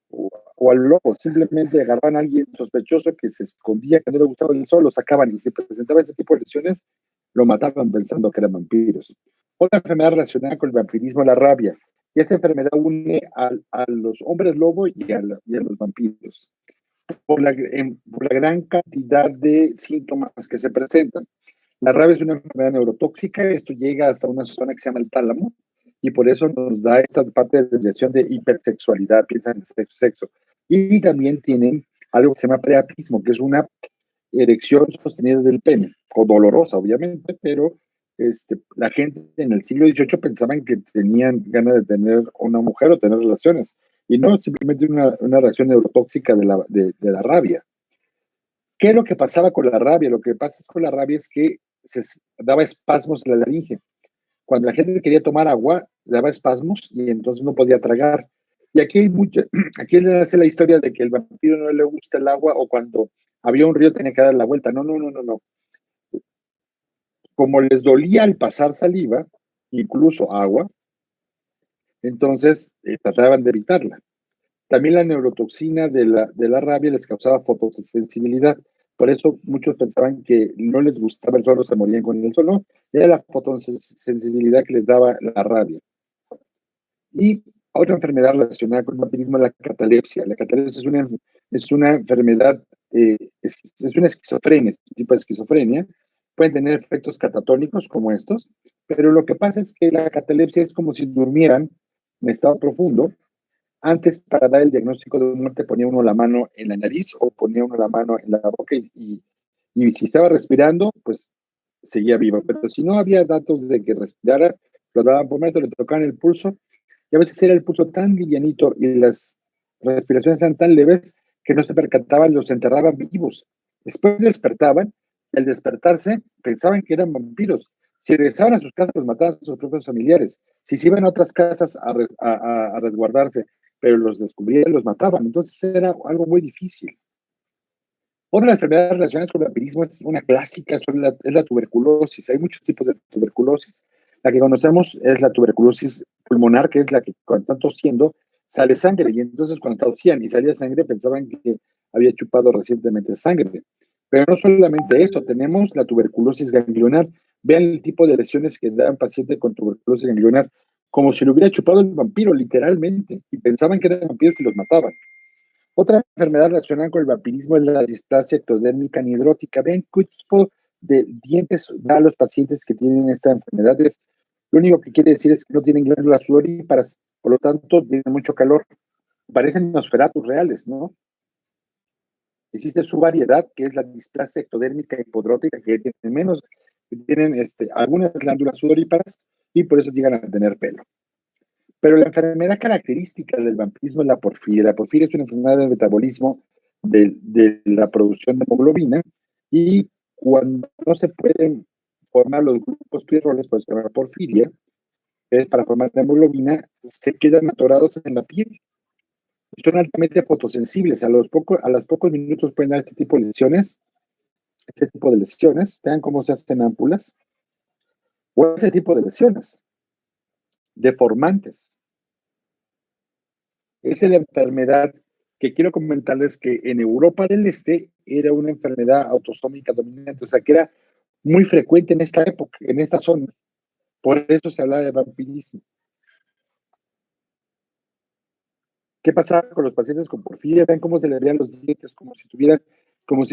S3: lobo, simplemente agarraban a alguien sospechoso que se escondía, que no le gustaba el sol, lo sacaban y si presentaba ese tipo de lesiones, lo mataban pensando que eran vampiros. Otra enfermedad relacionada con el vampirismo es la rabia. Y esta enfermedad une a los hombres lobo y a los vampiros por la gran cantidad de síntomas que se presentan. La rabia es una enfermedad neurotóxica, esto llega hasta una zona que se llama el tálamo y por eso nos da esta parte de desviación de hipersexualidad, piensan en sexo. Y también tienen algo que se llama preapismo, que es una erección sostenida del pene, o dolorosa obviamente, pero la gente en el siglo XVIII pensaban que tenían ganas de tener una mujer o tener relaciones, y no simplemente una reacción neurotóxica de la rabia. ¿Qué es lo que pasaba con la rabia? Lo que pasa con la rabia es que se daba espasmos en la laringe. Cuando la gente quería tomar agua, daba espasmos y entonces no podía tragar. Y aquí hay aquí le hace la historia de que el vampiro no le gusta el agua o cuando había un río tenía que dar la vuelta. No, no, no, no, no. Como les dolía al pasar saliva, incluso agua, entonces trataban de evitarla. También la neurotoxina de la rabia les causaba fotosensibilidad. Por eso muchos pensaban que no les gustaba el sol o se morían con el sol, no, era la fotosensibilidad que les daba la rabia. Y otra enfermedad relacionada con el vampirismo es la catalepsia. La catalepsia es una enfermedad, es una esquizofrenia, un tipo de esquizofrenia. Pueden tener efectos catatónicos como estos, pero lo que pasa es que la catalepsia es como si durmieran en estado profundo. Antes, para dar el diagnóstico de muerte, ponía uno la mano en la nariz o ponía uno la mano en la boca y si estaba respirando, pues seguía vivo. Pero si no había datos de que respirara, lo daban por metro, le tocaban el pulso y a veces era el pulso tan livianito y las respiraciones eran tan leves que no se percataban, los enterraban vivos. Después despertaban, y al despertarse pensaban que eran vampiros. Si regresaban a sus casas, los mataban a sus propios familiares. Si se iban a otras casas a resguardarse, pero los descubrían, los mataban. Entonces era algo muy difícil. Otra de las enfermedades relacionadas con el vampirismo es una clásica, es la tuberculosis. Hay muchos tipos de tuberculosis. La que conocemos es la tuberculosis pulmonar, que es la que cuando están tosiendo sale sangre. Y entonces cuando tosían y salía sangre pensaban que había chupado recientemente sangre. Pero no solamente eso, tenemos la tuberculosis ganglionar. Vean el tipo de lesiones que da un paciente con tuberculosis ganglionar, como si lo hubiera chupado el vampiro, literalmente. Y pensaban que eran vampiros y los mataban. Otra enfermedad relacionada con el vampirismo es la displasia ectodérmica anhidrótica. Ven qué tipo de dientes da a los pacientes que tienen esta enfermedad. Lo único que quiere decir es que no tienen glándulas sudoríparas, por lo tanto tienen mucho calor. Parecen nosferatus reales, ¿no? Existe su variedad, que es la displasia ectodérmica hipodrótica, que tienen algunas glándulas sudoríparas y por eso llegan a tener pelo. Pero la enfermedad característica del vampirismo es la porfiria. La porfiria es una enfermedad del metabolismo de la producción de hemoglobina y cuando no se pueden formar los grupos pirroles, pues se llama porfiria, que es para formar la hemoglobina, se quedan atorados en la piel. Son altamente fotosensibles. A los pocos minutos pueden dar este tipo de lesiones. Vean cómo se hacen ámpulas. O ese tipo de lesiones deformantes. Esa es la enfermedad que quiero comentarles que en Europa del Este era una enfermedad autosómica dominante, o sea que era muy frecuente en esta época, en esta zona. Por eso se hablaba de vampirismo. ¿Qué pasaba con los pacientes con porfiria? Vean cómo se les veían los dientes, como si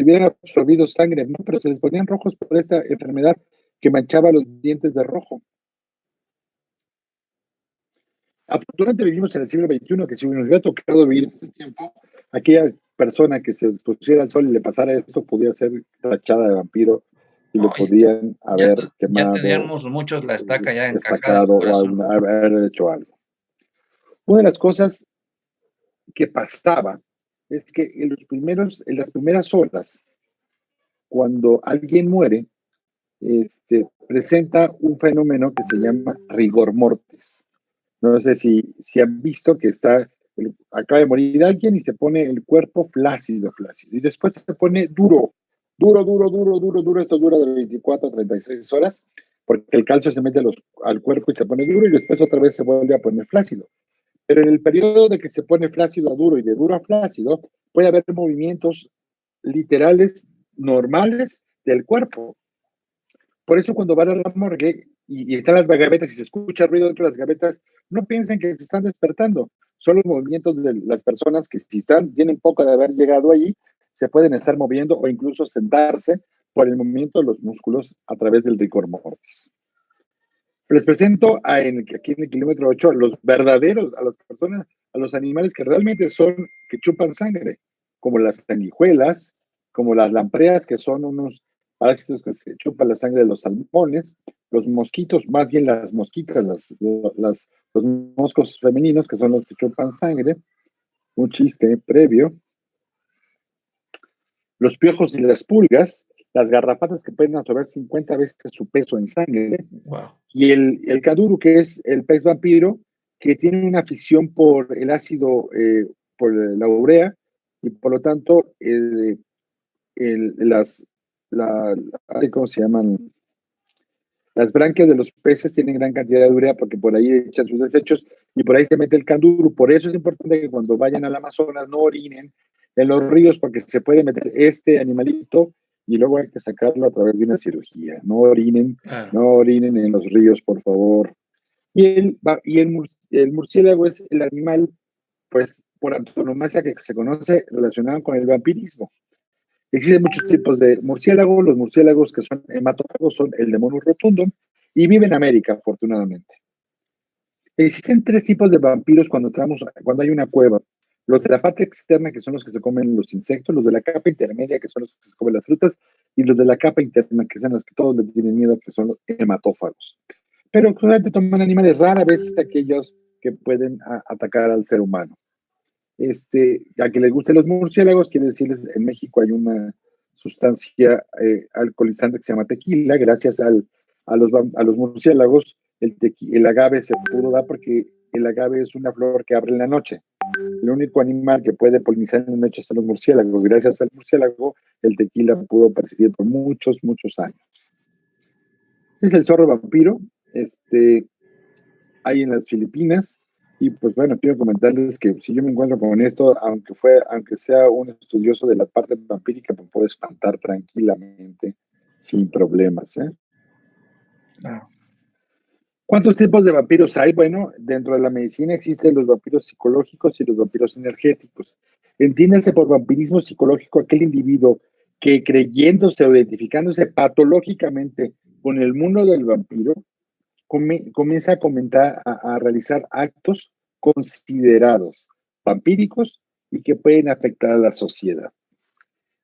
S3: hubieran absorbido sangre, ¿no? Pero se les ponían rojos por esta enfermedad que manchaba los dientes de rojo. Afortunadamente vivimos en el siglo XXI, que si nos hubiera tocado vivir en ese tiempo, aquella persona que se expusiera al sol y le pasara esto podía ser tachada de vampiro y lo podían haber quemado.
S2: Ya teníamos muchos la estaca ya encajada
S3: o haber hecho algo. Una de las cosas que pasaba es que en las primeras horas, cuando alguien muere, presenta un fenómeno que se llama rigor mortis. No sé si han visto que acaba de morir alguien y se pone el cuerpo flácido. Y después se pone duro. Esto dura de 24 a 36 horas, porque el calcio se mete al cuerpo y se pone duro y después otra vez se vuelve a poner flácido. Pero en el periodo de que se pone flácido a duro y de duro a flácido, puede haber movimientos literales normales del cuerpo. Por eso cuando van a la morgue y están las gavetas y se escucha ruido dentro de las gavetas, no piensen que se están despertando. Son los movimientos de las personas que si tienen poco de haber llegado allí, se pueden estar moviendo o incluso sentarse por el movimiento de los músculos a través del rigor mortis. Les presento aquí en el kilómetro 8 a los verdaderos, a las personas, a los animales que realmente que chupan sangre, como las sanguijuelas, como las lampreas, que son unos parásitos que se chupan la sangre de los salmones, los mosquitos, más bien las mosquitas, los moscos femeninos, que son los que chupan sangre. Un chiste previo. Los piojos y las pulgas, las garrapatas que pueden absorber 50 veces su peso en sangre.
S2: Wow.
S3: Y el caduru, que es el pez vampiro, que tiene una afición por el ácido, por la urea, y por lo tanto, ¿cómo se llaman? Las branquias de los peces tienen gran cantidad de urea porque por ahí echan sus desechos y por ahí se mete el caduru. Por eso es importante que cuando vayan al Amazonas no orinen en los ríos porque se puede meter este animalito y luego hay que sacarlo a través de una cirugía.
S2: Claro.
S3: No orinen en los ríos, por favor. El murciélago es el animal, pues, por antonomasia que se conoce relacionado con el vampirismo. Existen muchos tipos de murciélagos. Los murciélagos que son hematófagos son el Demonus rotundum y viven en América, afortunadamente. Existen tres tipos de vampiros cuando hay una cueva. Los de la parte externa, que son los que se comen los insectos, los de la capa intermedia, que son los que se comen las frutas, y los de la capa interna, que son los que todos le tienen miedo, que son los hematófagos. Pero solamente toman animales, rara vez aquellos que pueden atacar al ser humano. A que les gusten los murciélagos, quiere decirles, en México hay una sustancia alcoholizante que se llama tequila. Gracias a los murciélagos, el agave se pudo dar porque el agave es una flor que abre en la noche. El único animal que puede polinizar en la noche son los murciélagos. Gracias al murciélago, el tequila pudo persistir por muchos, muchos años. Es el zorro vampiro. Hay en las Filipinas. Y pues bueno, quiero comentarles que si yo me encuentro con esto, aunque sea un estudioso de la parte vampírica, me puedo espantar tranquilamente, sin problemas.
S2: Claro.
S3: ¿Cuántos tipos de vampiros hay? Bueno, dentro de la medicina existen los vampiros psicológicos y los vampiros energéticos. Entiéndase por vampirismo psicológico aquel individuo que, creyéndose o identificándose patológicamente con el mundo del vampiro, comienza a realizar actos considerados vampíricos y que pueden afectar a la sociedad.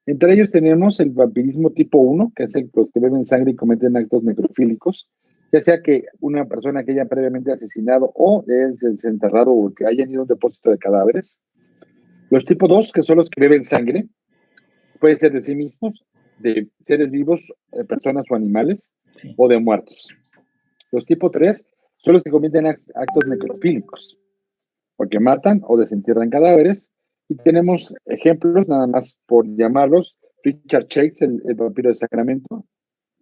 S3: Entre ellos tenemos el vampirismo tipo 1, que es los que beben sangre y cometen actos necrofílicos, ya sea que una persona que haya previamente asesinado o es desenterrado o que hayan ido a un depósito de cadáveres. Los tipo 2, que son los que beben sangre, puede ser de sí mismos, de seres vivos, personas o animales, sí, o de muertos. Los tipo 3 son los que cometen actos necrofílicos, porque matan o desentierran cadáveres. Y tenemos ejemplos, nada más por llamarlos: Richard Chase, el vampiro de Sacramento,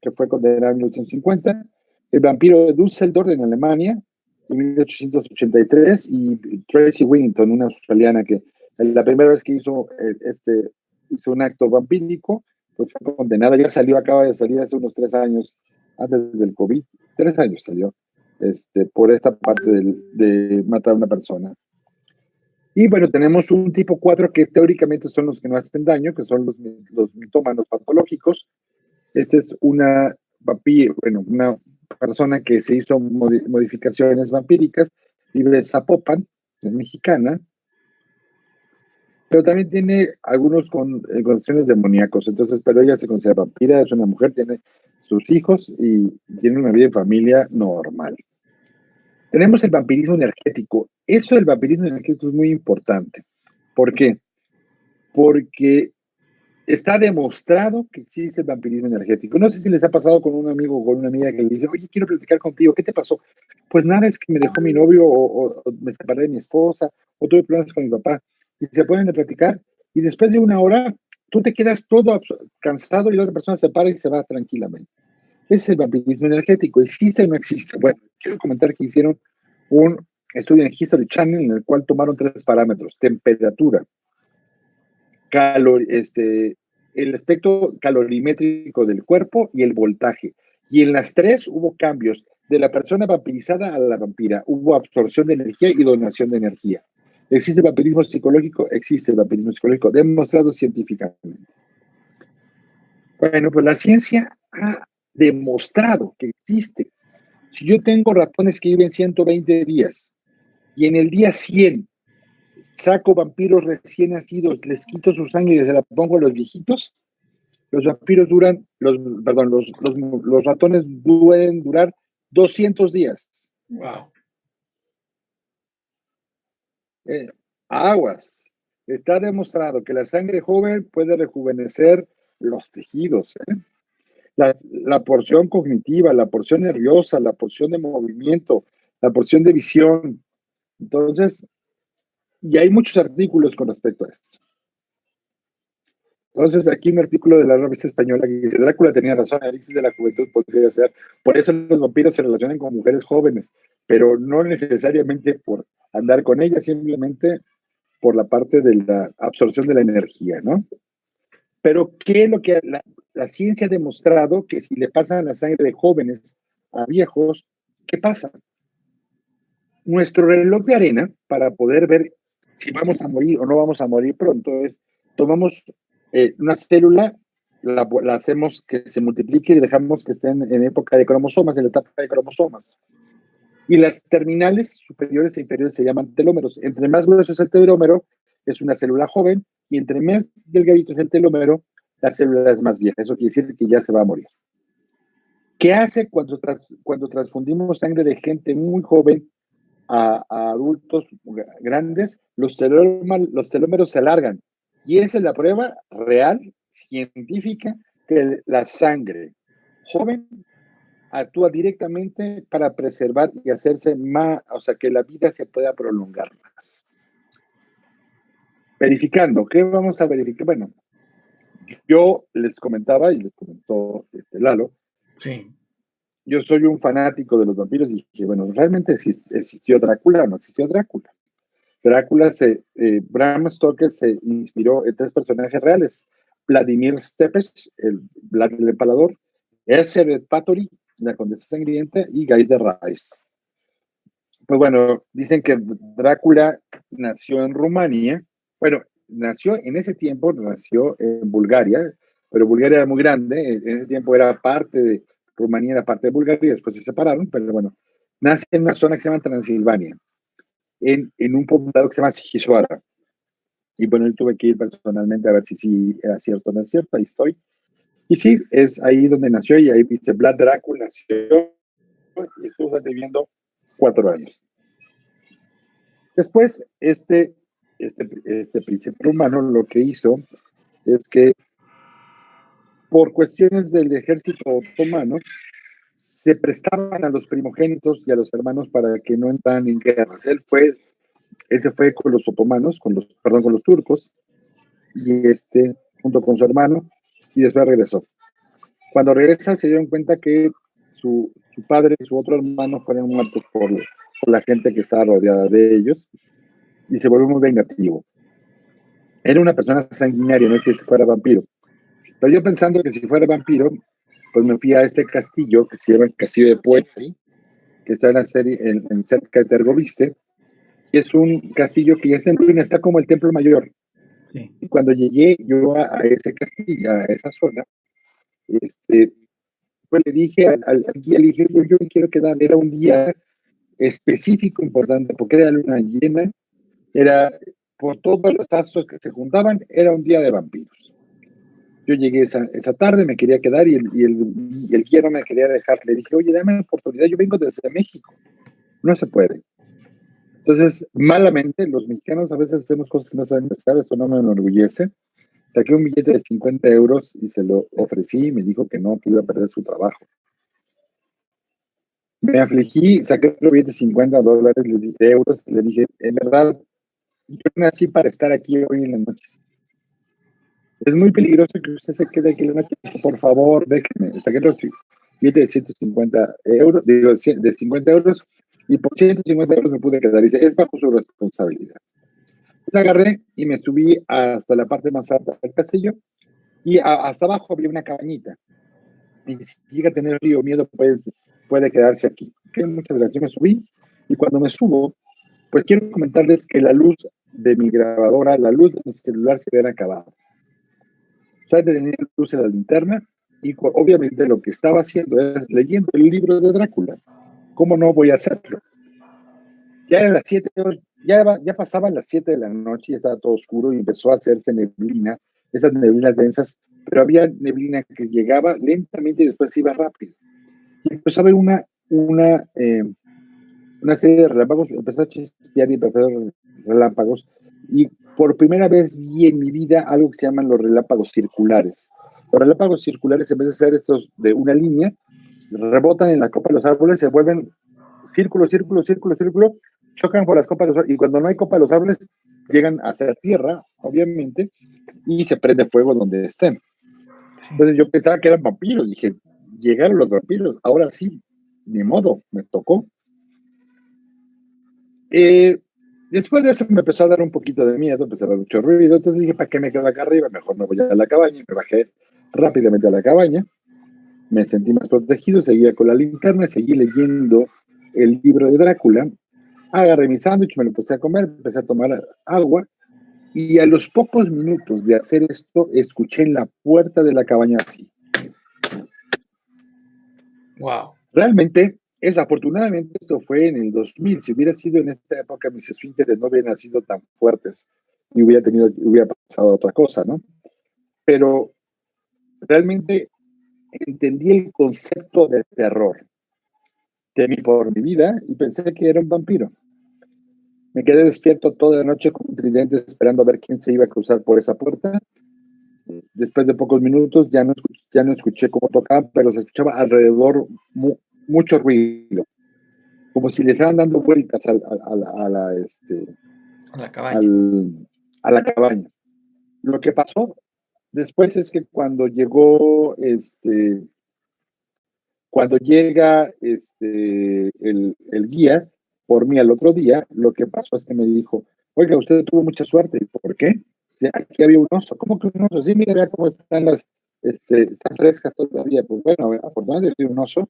S3: que fue condenado en 1850, el vampiro de Düsseldorf en Alemania en 1883, y Tracy Whittington, una australiana que la primera vez que hizo un acto vampírico, pues fue condenada. Ya acaba de salir hace unos 3 años, antes del COVID. 3 años salió por esta parte de matar a una persona. Y bueno, tenemos un tipo 4 que teóricamente son los que no hacen daño, que son los mitómanos patológicos. Esta es una persona que se hizo modificaciones vampíricas, vive en Zapopan, es mexicana, pero también tiene algunos con condiciones demoníacos. Entonces, pero ella se considera vampira, es una mujer, tiene sus hijos y tiene una vida en familia normal. Tenemos el vampirismo energético. Eso del vampirismo energético es muy importante. ¿Por qué? Porque está demostrado que existe el vampirismo energético. No sé si les ha pasado con un amigo o con una amiga que le dice: oye, quiero platicar contigo, ¿qué te pasó? Pues nada, es que me dejó mi novio, o me separé de mi esposa, o tuve problemas con mi papá. Y se ponen a platicar, y después de una hora, tú te quedas todo cansado y la otra persona se para y se va tranquilamente. Ese es el vampirismo energético. ¿Existe o no existe? Bueno, quiero comentar que hicieron un estudio en History Channel en el cual tomaron 3 parámetros: temperatura, el aspecto calorimétrico del cuerpo y el voltaje. Y en las 3 hubo cambios de la persona vampirizada a la vampira. Hubo absorción de energía y donación de energía. ¿Existe vampirismo psicológico? Existe el vampirismo psicológico, demostrado científicamente. Bueno, pues la ciencia ha demostrado que existe. Si yo tengo ratones que viven 120 días y en el día 100 saco vampiros recién nacidos, les quito su sangre y se la pongo a los viejitos, los vampiros los ratones pueden durar 200 días.
S2: Wow.
S3: Aguas. Está demostrado que la sangre joven puede rejuvenecer los tejidos. La porción cognitiva, la porción nerviosa, la porción de movimiento, la porción de visión. Entonces, y hay muchos artículos con respecto a esto. Entonces, aquí un artículo de la revista española que dice: Drácula tenía razón, Elixir de la juventud podría ser. Por eso los vampiros se relacionan con mujeres jóvenes, pero no necesariamente por andar con ellas, simplemente por la parte de la absorción de la energía, ¿no? Pero ¿qué es lo que la ciencia ha demostrado? Que si le pasan la sangre de jóvenes a viejos, ¿qué pasa? Nuestro reloj de arena, para poder ver si vamos a morir o no vamos a morir pronto, es tomamos una célula, la hacemos que se multiplique y dejamos que estén en época de cromosomas, en la etapa de cromosomas. Y las terminales superiores e inferiores se llaman telómeros. Entre más grueso es el telómero, es una célula joven, y entre más delgadito es el telómero, la célula es más vieja. Eso quiere decir que ya se va a morir. ¿Qué hace cuando transfundimos sangre de gente muy joven a adultos grandes? Los telómeros se alargan. Y esa es la prueba real, científica, que la sangre joven actúa directamente para preservar y hacerse más, o sea, que la vida se pueda prolongar más. Verificando, ¿qué vamos a verificar? Bueno, yo les comentaba y les comentó Lalo.
S2: Sí.
S3: Yo soy un fanático de los vampiros y dije, bueno, ¿realmente existió Drácula o no existió Drácula? Bram Stoker se inspiró en 3 personajes reales: Vladimir Stepes, el Vlad el Empalador, Elizabeth Bathory, la Condesa Sangrienta, y Guy de Rais. Pues bueno, dicen que Drácula nació en Rumania. Bueno, nació en ese tiempo, nació en Bulgaria, pero Bulgaria era muy grande. En ese tiempo era parte de Rumanía, era parte de Bulgaria, y después se separaron. Pero bueno, nace en una zona que se llama Transilvania, en un poblado que se llama Sighisoara. Y bueno, yo tuve que ir personalmente a ver si era cierto o no es cierto. Ahí estoy. Y sí, es ahí donde nació, y ahí viste, Vlad Drácula nació y estuvo viviendo 4 años. Después, este príncipe rumano lo que hizo es que, por cuestiones del ejército otomano, se prestaban a los primogénitos y a los hermanos para que no entraran en guerras. Él se fue con los otomanos, con los turcos, y junto con su hermano, y después regresó. Cuando regresa, se dieron cuenta que su padre y su otro hermano fueron muertos por la gente que estaba rodeada de ellos, y se volvió muy vengativo. Era una persona sanguinaria, no es que fuera vampiro. Pero yo, pensando que si fuera vampiro, pues me fui a este castillo que se llama el Castillo de Poetry, que está en cerca de Tergoviste, y es un castillo que ya está en ruina, está como el Templo Mayor.
S2: Sí.
S3: Y cuando llegué yo a ese castillo, a esa zona, pues le dije al guía, le dije, yo me quiero quedar. Era un día específico, importante, porque era luna llena, era por todos los astros que se juntaban, era un día de vampiros. Yo llegué esa tarde, me quería quedar, y el guía no me quería dejar. Le dije, oye, dame una oportunidad, yo vengo desde México. No se puede. Entonces, malamente, los mexicanos a veces hacemos cosas que no saben hacer. Esto no me enorgullece. Saqué un billete de 50 euros y se lo ofrecí, y me dijo que no, que iba a perder su trabajo. Me afligí, saqué otro billete de 50 dólares, de euros, y le dije, en verdad, yo nací para estar aquí hoy en la noche. Es muy peligroso que usted se quede aquí en la noche. Por favor, déjeme. Saqué otro billete de 150 euros, digo, de 50 euros, y por 150 euros me pude quedar. Dice, es bajo su responsabilidad. Entonces agarré y me subí hasta la parte más alta del castillo, y hasta abajo había una cabañita. Y si llega a tener frío o miedo, pues puede quedarse aquí. Okay, muchas gracias. Yo me subí, y cuando me subo, pues quiero comentarles que la luz de mi grabadora, la luz de mi celular se había acabado. O sea, tenía luz en la linterna, y obviamente lo que estaba haciendo es leyendo el libro de Drácula. ¿Cómo no voy a hacerlo? Ya eran las 7, ya pasaban las 7 de la noche, y estaba todo oscuro, y empezó a hacerse neblina, esas neblinas densas, pero había neblina que llegaba lentamente y después iba rápido. Y empezó a haber una serie de relámpagos, empezó a chispear y empezó a haber relámpagos, y por primera vez vi en mi vida algo que se llaman los relámpagos circulares. Los relámpagos circulares, en vez de ser estos de una línea, rebotan en la copa de los árboles, se vuelven círculo, círculo, círculo, círculo, chocan por las copas de los árboles, y cuando no hay copa de los árboles, llegan a ser tierra, obviamente, y se prende fuego donde estén. Sí. Entonces yo pensaba que eran vampiros, dije, llegaron los vampiros, ahora sí, ni modo, me tocó. Después de eso me empezó a dar un poquito de miedo, empezó a haber mucho ruido, entonces dije, ¿para qué me quedo acá arriba? Mejor me voy a la cabaña, y me bajé rápidamente a la cabaña, me sentí más protegido, seguía con la linterna, seguí leyendo el libro de Drácula, agarré mi sándwich, me lo puse a comer, empecé a tomar agua, y a los pocos minutos de hacer esto, escuché en la puerta de la cabaña así.
S2: Wow.
S3: Realmente, desafortunadamente, esto fue en el 2000. Si hubiera sido en esta época, mis esfínteres no hubieran sido tan fuertes y hubiera pasado otra cosa, ¿no? Pero realmente entendí el concepto de terror. Temí por mi vida y pensé que era un vampiro. Me quedé despierto toda la noche con un tridente esperando a ver quién se iba a cruzar por esa puerta. Después de pocos minutos ya no escuché cómo tocaban, pero se escuchaba alrededor mucho ruido, como si le estaban dando vueltas a
S2: la cabaña.
S3: A la cabaña. Lo que pasó después es que cuando llega el guía por mí al otro día, lo que pasó es que me dijo, oiga, usted tuvo mucha suerte. ¿Por qué? Aquí había un oso. ¿Cómo que un oso? Sí, mira, vea cómo están están frescas todavía. Pues bueno, afortunadamente un oso.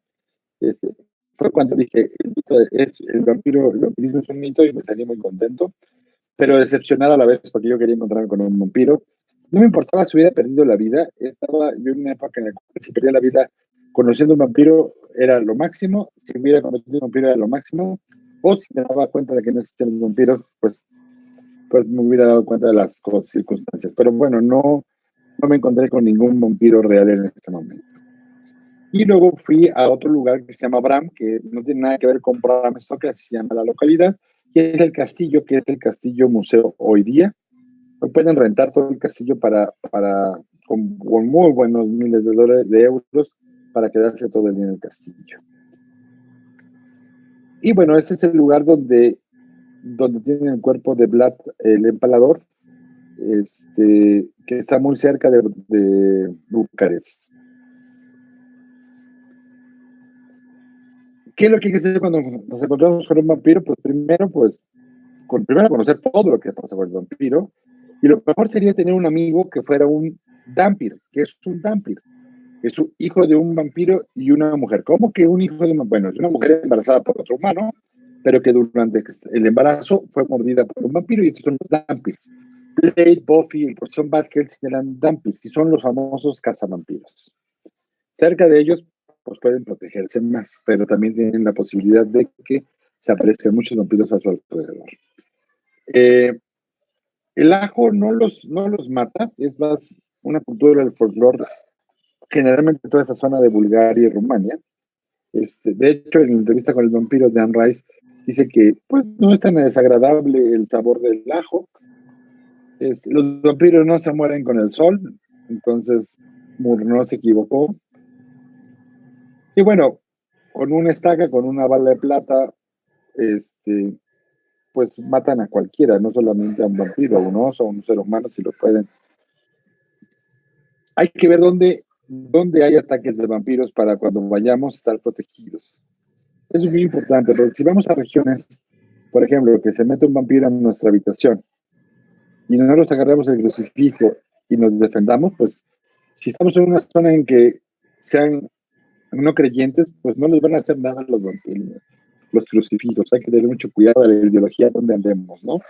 S3: Fue cuando dije, el vampiro, el vampirismo es un mito y me salí muy contento, pero decepcionado a la vez porque yo quería encontrarme con un vampiro. No me importaba si hubiera perdido la vida, estaba yo en una época en la cual si perdía la vida conociendo un vampiro era lo máximo, si hubiera conocido un vampiro era lo máximo, o si me daba cuenta de que no existían los vampiros, pues me hubiera dado cuenta de las circunstancias. Pero bueno, no me encontré con ningún vampiro real en ese momento. Y luego fui a otro lugar que se llama Bram, que no tiene nada que ver con Bram Stoker, se llama la localidad, que es el castillo, que es el castillo museo hoy día. Pueden rentar todo el castillo con muy buenos miles de euros para quedarse todo el día en el castillo. Y bueno, ese es el lugar donde tiene el cuerpo de Vlad el Empalador, que está muy cerca de Bucarest. ¿Qué es lo que hay que hacer cuando nos encontramos con un vampiro? Pues primero conocer todo lo que pasa con el vampiro. Y lo mejor sería tener un amigo que fuera un Dampir. ¿Qué es un Dampir? Es un hijo de un vampiro y una mujer. ¿Cómo que un hijo de un vampiro? Bueno, es una mujer embarazada por otro humano, pero que durante el embarazo fue mordida por un vampiro, y estos son los Dampirs. Blade, Buffy, el profesor Van Helsing eran Dampirs y son los famosos cazavampiros. Cerca de ellos pues pueden protegerse más, pero también tienen la posibilidad de que se aparezcan muchos vampiros a su alrededor. El ajo no los mata, es más una cultura del folclore, generalmente toda esa zona de Bulgaria y Rumania. De hecho, en la entrevista con el vampiro de Anne Rice, dice que pues no es tan desagradable el sabor del ajo. Los vampiros no se mueren con el sol, entonces Murnau se equivocó. Y bueno, con una estaca, con una bala de plata, pues matan a cualquiera, no solamente a un vampiro, a un oso, a un ser humano, si lo pueden. Hay que ver dónde hay ataques de vampiros para cuando vayamos estar protegidos. Eso es muy importante, porque si vamos a regiones, por ejemplo, que se mete un vampiro en nuestra habitación y no nos agarramos el crucifijo y nos defendamos, pues si estamos en una zona en que sean no creyentes, pues no les van a hacer nada a los vampiros, los crucifijos. Hay que tener mucho cuidado de la ideología donde andemos, ¿no?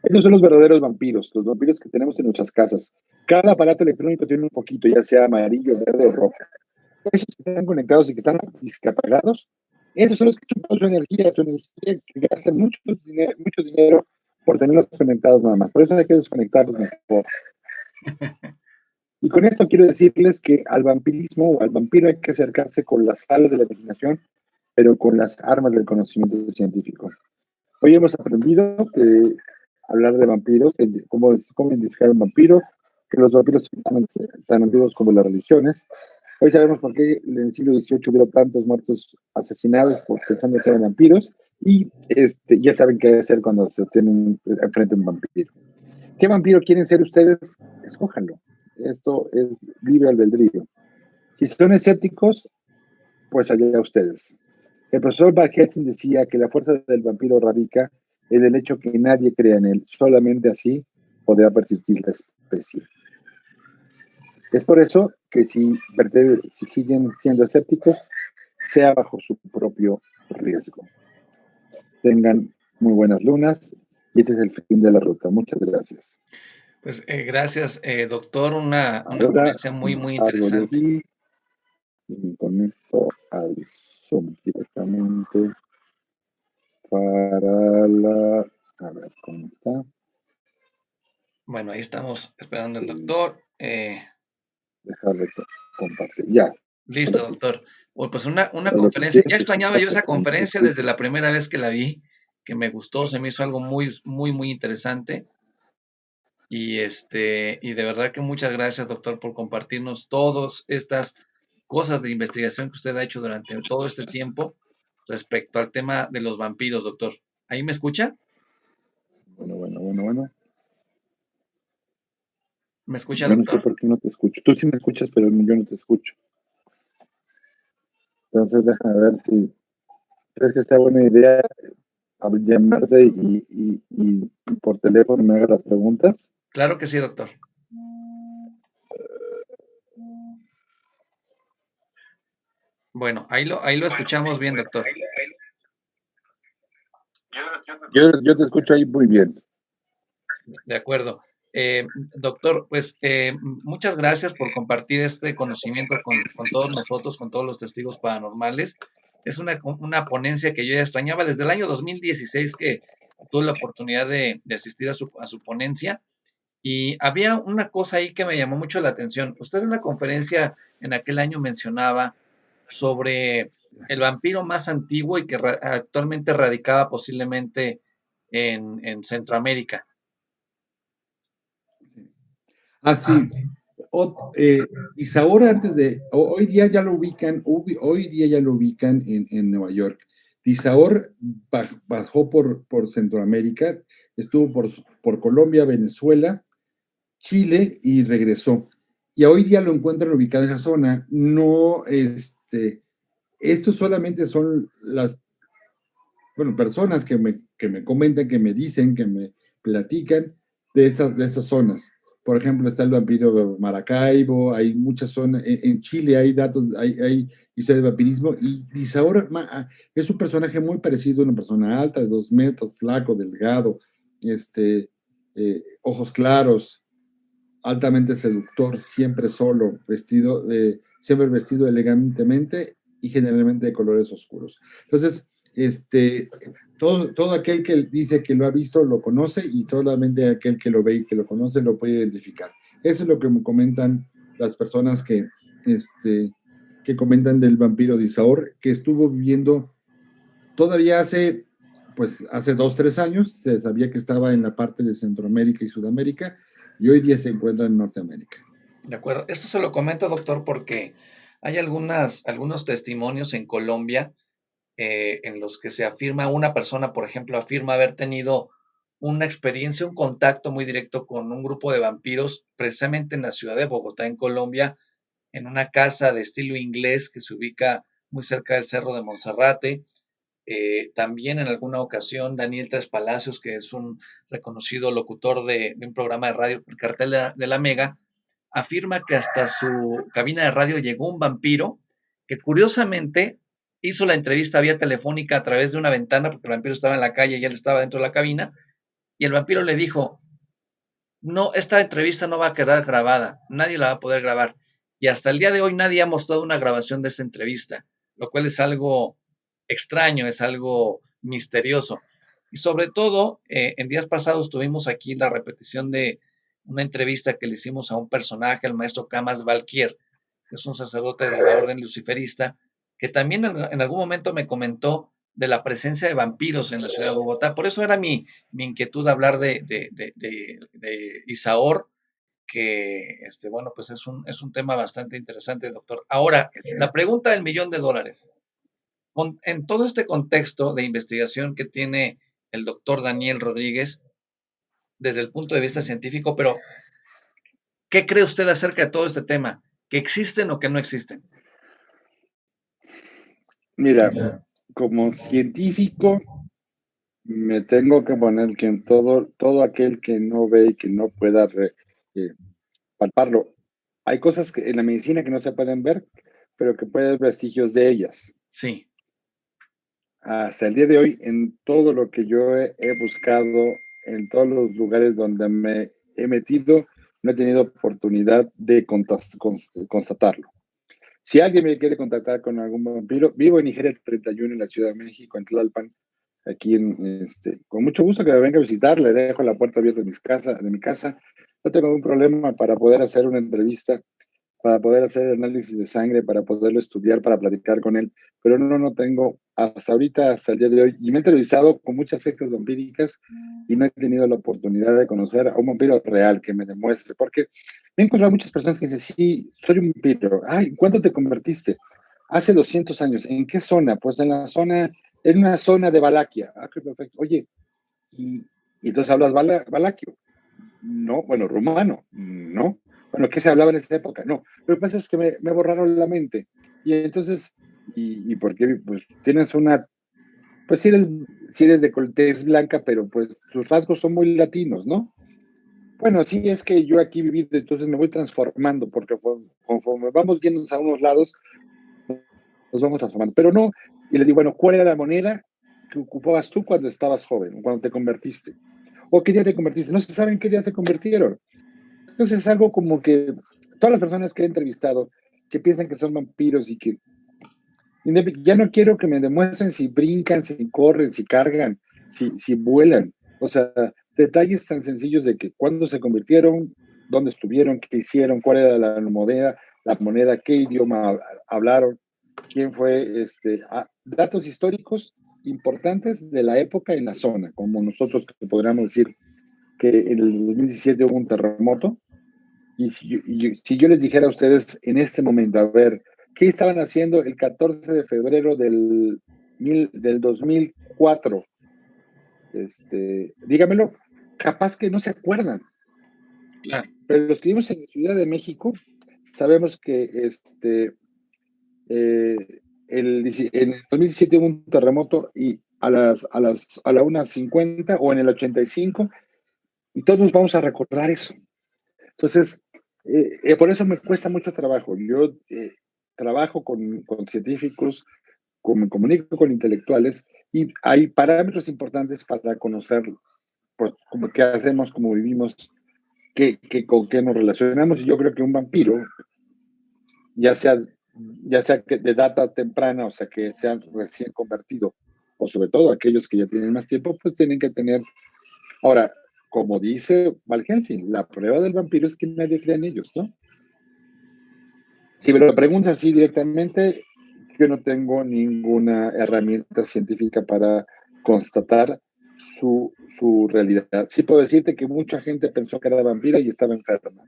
S3: Esos son los verdaderos vampiros, los vampiros que tenemos en nuestras casas. Cada aparato electrónico tiene un poquito, ya sea amarillo, verde o rojo. Esos que están conectados y que están apagados, esos son los que chupan su energía, que gastan mucho dinero por tenerlos conectados nada más. Por eso hay que desconectarlos mejor. Y con esto quiero decirles que al vampirismo o al vampiro hay que acercarse con las alas de la imaginación, pero con las armas del conocimiento científico. Hoy hemos aprendido que hablar de vampiros, cómo identificar un vampiro, que los vampiros son tan antiguos como las religiones. Hoy sabemos por qué en el siglo XVIII hubo tantos muertos asesinados pensando que eran vampiros, y ya saben qué hacer cuando se tienen enfrente a un vampiro. ¿Qué vampiro quieren ser ustedes? Escójanlo. Esto es libre albedrío. Si son escépticos, pues allá ustedes. El profesor Van Helsing decía que la fuerza del vampiro radica es el hecho que nadie crea en él. Solamente así podrá persistir la especie. Es por eso que si siguen siendo escépticos, sea bajo su propio riesgo. Tengan muy buenas lunas y este es el fin de la ruta. Muchas gracias.
S2: Pues gracias, doctor, una
S3: Ahora
S2: ponencia muy, muy
S3: salgo de
S2: interesante.
S3: aquí y me conecto al Zoom directamente para la... A ver, ¿cómo está?
S2: Bueno, ahí estamos esperando al doctor.
S3: Dejar de compartir. Ya,
S2: Listo,
S3: ahora sí.
S2: doctor. Bueno, pues una
S3: Ahora lo que
S2: conferencia.
S3: quiero
S2: Ya
S3: es
S2: extrañaba yo
S3: escucharte
S2: esa
S3: con
S2: conferencia
S3: mucho
S2: desde la primera vez que la vi, que me gustó, se me hizo algo muy, muy, muy interesante. Y de verdad que muchas gracias, doctor, por compartirnos todas estas cosas de investigación que usted ha hecho durante todo este tiempo respecto al tema de los vampiros, doctor. ¿Ahí me escucha?
S3: Bueno.
S2: ¿Me escucha,
S3: Yo no sé
S2: doctor?
S3: por qué no te escucho. Tú sí me escuchas, pero yo no te escucho. Entonces, déjame ver si crees que sea buena idea llamarte y por teléfono me haga las preguntas.
S2: Claro que sí, doctor. Bueno, ahí lo escuchamos bien, doctor.
S3: Yo te escucho ahí muy bien.
S2: De acuerdo. Doctor, pues muchas gracias por compartir este conocimiento con todos nosotros, con todos los testigos paranormales. Es una ponencia que yo ya extrañaba desde el año 2016 que tuve la oportunidad de asistir a su ponencia. Y había una cosa ahí que me llamó mucho la atención. Usted en la conferencia en aquel año mencionaba sobre el vampiro más antiguo y que actualmente radicaba posiblemente en Centroamérica.
S4: Ah, sí. Isaura hoy día ya lo ubican, hoy día ya lo ubican en Nueva York. Isaur bajó por Centroamérica, estuvo por Colombia, Venezuela, Chile y regresó. Y hoy día lo encuentran ubicado en esa zona. No, estos solamente son las, bueno, personas que me comentan, que me dicen, que me platican de esas zonas. Por ejemplo, está el vampiro de Maracaibo, hay muchas zonas, en Chile hay datos, hay historias de vampirismo, y Isaura es un personaje muy parecido a una persona alta, de 2 metros, flaco, delgado, ojos claros, altamente seductor, siempre solo, siempre vestido elegantemente y generalmente de colores oscuros. Entonces, todo aquel que dice que lo ha visto lo conoce y solamente aquel que lo ve y que lo conoce lo puede identificar. Eso es lo que me comentan las personas que comentan del vampiro de Isaur, que estuvo viviendo todavía hace 2, 3 años. Se sabía que estaba en la parte de Centroamérica y Sudamérica y hoy día se encuentra en Norteamérica.
S2: De acuerdo. Esto se lo comento, doctor, porque hay algunos testimonios en Colombia en los que se afirma, una persona, por ejemplo, afirma haber tenido una experiencia, un contacto muy directo con un grupo de vampiros, precisamente en la ciudad de Bogotá, en Colombia, en una casa de estilo inglés que se ubica muy cerca del Cerro de Monserrate. También en alguna ocasión Daniel Tres Palacios, que es un reconocido locutor de un programa de radio, el Cartel de la Mega, afirma que hasta su cabina de radio llegó un vampiro que curiosamente hizo la entrevista vía telefónica a través de una ventana, porque el vampiro estaba en la calle y él estaba dentro de la cabina, y el vampiro le dijo, no, esta entrevista no va a quedar grabada, nadie la va a poder grabar. Y hasta el día de hoy nadie ha mostrado una grabación de esta entrevista, lo cual es algo extraño, es algo misterioso. Y sobre todo, en días pasados tuvimos aquí la repetición de una entrevista que le hicimos a un personaje, al maestro Camas Valquier, que es un sacerdote de la orden luciferista, que también en algún momento me comentó de la presencia de vampiros en la ciudad de Bogotá. Por eso era mi inquietud hablar de Isaor, que bueno, pues es un tema bastante interesante, doctor. Ahora, la pregunta del $1.000.000. En todo este contexto de investigación que tiene el doctor Daniel Rodríguez, desde el punto de vista científico, pero ¿qué cree usted acerca de todo este tema? ¿Que existen o que no existen?
S3: Mira, como científico, Me tengo que poner que en todo aquel que no ve y que no pueda palparlo. Hay cosas que en la medicina que no se pueden ver, pero que pueden ver vestigios de ellas.
S2: Sí.
S3: Hasta el día de hoy, en todo lo que yo he buscado, en todos los lugares donde me he metido, no he tenido oportunidad de constatarlo. Si alguien me quiere contactar con algún vampiro, vivo en Nigeria 31 en la Ciudad de México, en Tlalpan, aquí con mucho gusto que me venga a visitar, le dejo la puerta abierta de mi casa. No tengo ningún problema para poder hacer una entrevista, para poder hacer análisis de sangre, para poderlo estudiar, para platicar con él, pero no tengo hasta ahorita, hasta el día de hoy, y me he entrevistado con muchas sectas vampíricas y no he tenido la oportunidad de conocer a un vampiro real que me demuestre, porque me he encontrado muchas personas que dicen, sí, soy un vampiro. Ay, ¿cuándo te convertiste? Hace 200 años. ¿En qué zona? Pues en una zona de Valaquia. Ah, qué perfecto. Oye, y entonces hablas valaquio. No, bueno, rumano. No. Bueno, ¿qué se hablaba en esa época? No. Lo que pasa es que me borraron la mente. Y entonces, ¿y por qué? Pues tienes pues si eres de tez blanca, pero pues tus rasgos son muy latinos, ¿no? Bueno, sí, es que yo aquí viví, entonces me voy transformando, porque conforme vamos yendo a unos lados, nos vamos transformando. Pero no, y le digo, bueno, ¿cuál era la moneda que ocupabas tú cuando estabas joven, cuando te convertiste? ¿O qué día te convertiste? No se saben qué día se convirtieron. Entonces es algo como que todas las personas que he entrevistado que piensan que son vampiros y que ya no quiero que me demuestren si brincan, si corren, si cargan, si vuelan. O sea, detalles tan sencillos de que cuándo se convirtieron, dónde estuvieron, qué hicieron, cuál era la moneda, qué idioma hablaron, quién fue, datos históricos importantes de la época en la zona, como nosotros que podríamos decir que en el 2017 hubo un terremoto, y si yo les dijera a ustedes en este momento, a ver, ¿qué estaban haciendo el 14 de febrero del 2004? Dígamelo, capaz que no se acuerdan.
S2: Claro.
S3: Pero los que vivimos en la Ciudad de México, sabemos que en el 2017 hubo un terremoto y a la 1:50 o en el 85, y todos vamos a recordar eso. Entonces, por eso me cuesta mucho trabajo. Yo trabajo con científicos, me comunico con intelectuales, y hay parámetros importantes para conocer como qué hacemos, cómo vivimos, con qué nos relacionamos. Y yo creo que un vampiro, ya sea que de data temprana, o sea, que sean recién convertido, o sobre todo aquellos que ya tienen más tiempo, pues tienen que tener. Ahora, como dice Val Helsing, la prueba del vampiro es que nadie cree en ellos, ¿no? Si me lo preguntas así directamente, yo no tengo ninguna herramienta científica para constatar su realidad. Sí puedo decirte que mucha gente pensó que era vampira y estaba enferma.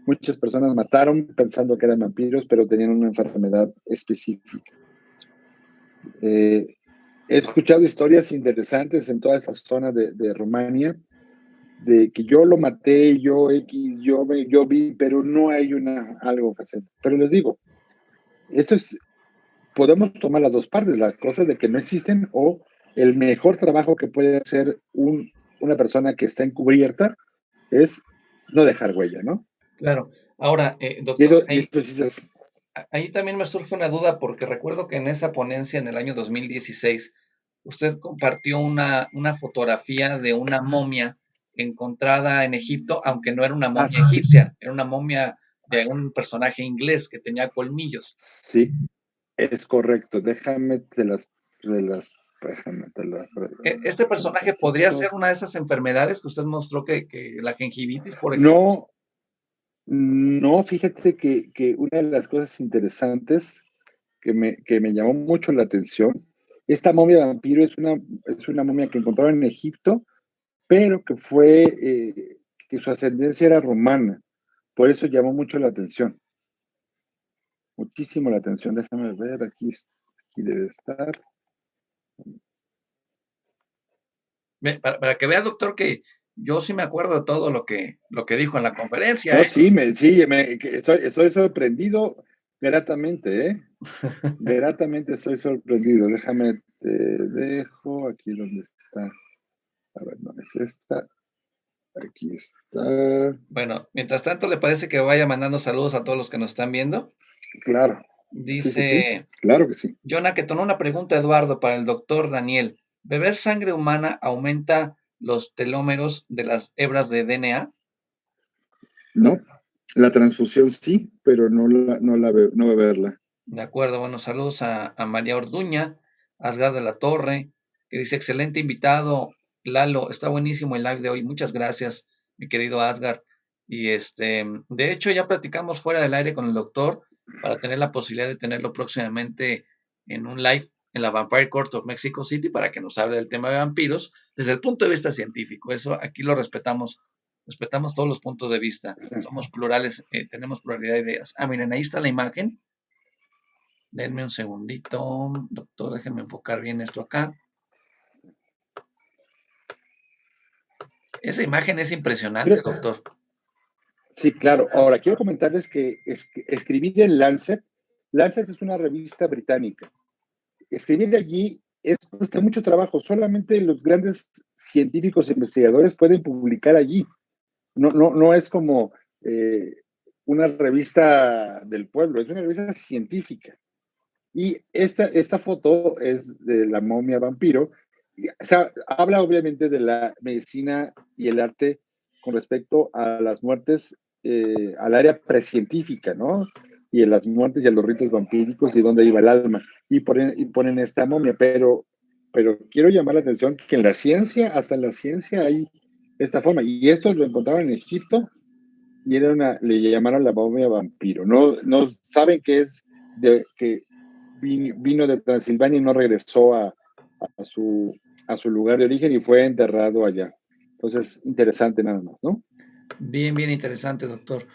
S3: Muchas personas mataron pensando que eran vampiros, pero tenían una enfermedad específica. He escuchado historias interesantes en toda esa zona de Rumania, de que yo lo maté, yo vi, pero no hay algo que hacer. Pero les digo, podemos tomar las dos partes, las cosas de que no existen, o el mejor trabajo que puede hacer una persona que está encubierta es no dejar huella, ¿no?
S2: Claro. Ahora, doctor,
S3: y
S2: ahí también me surge una duda, porque recuerdo que en esa ponencia en el año 2016 usted compartió una fotografía de una momia encontrada en Egipto, aunque no era una momia egipcia, era una momia de un personaje inglés que tenía colmillos.
S3: Sí, es correcto. Déjame
S2: ¿Este personaje podría ser una de esas enfermedades que usted mostró, que la gingivitis, por ejemplo?
S3: No, fíjate que una de las cosas interesantes que me llamó mucho la atención, esta momia de vampiro es una momia que encontraron en Egipto, pero que que su ascendencia era romana. Por eso llamó mucho la atención. Muchísimo la atención. Déjame ver, aquí debe estar.
S2: Para que veas, doctor, que yo sí me acuerdo de todo lo que dijo en la conferencia.
S3: No, sí, estoy sorprendido gratamente, ¿eh? Gratamente soy sorprendido. Déjame, te dejo aquí donde está. A ver, no es esta. Aquí está.
S2: Bueno, mientras tanto, ¿le parece que vaya mandando saludos a todos los que nos están viendo?
S3: Claro. Sí, sí, sí.
S2: Dice
S3: Claro que sí.
S2: Jonah que tomó una pregunta, Eduardo, para el doctor Daniel. ¿Beber sangre humana aumenta los telómeros de las hebras de DNA?
S3: No, la transfusión sí, pero no beberla.
S2: De acuerdo, bueno, saludos a María Orduña, Asgar de la Torre, que dice, excelente invitado, Lalo, está buenísimo el live de hoy, muchas gracias, mi querido Asgard. Y de hecho ya platicamos fuera del aire con el doctor para tener la posibilidad de tenerlo próximamente en un live en la Vampire Court of Mexico City para que nos hable del tema de vampiros desde el punto de vista científico. Eso aquí lo respetamos todos los puntos de vista, somos plurales, tenemos pluralidad de ideas. Ah, miren, ahí está la imagen. Denme un segundito, doctor, déjenme enfocar bien esto acá. Esa imagen es impresionante, doctor.
S3: Sí, claro. Ahora, quiero comentarles que escribir en Lancet es una revista británica. Escribir allí cuesta mucho trabajo. Solamente los grandes científicos e investigadores pueden publicar allí. No es como una revista del pueblo, es una revista científica. Y esta foto es de la momia vampiro. O sea, habla obviamente de la medicina y el arte con respecto a las muertes, al área precientífica, ¿no? Y en las muertes y a los ritos vampíricos y dónde iba el alma. Y ponen esta momia, pero quiero llamar la atención que en la ciencia, hasta en la ciencia hay esta forma. Y esto lo encontraron en Egipto y le llamaron la momia vampiro. No saben que es que vino de Transilvania y no regresó a su lugar de origen y fue enterrado allá. Entonces, interesante nada más, ¿no?
S2: Bien, bien interesante, doctor.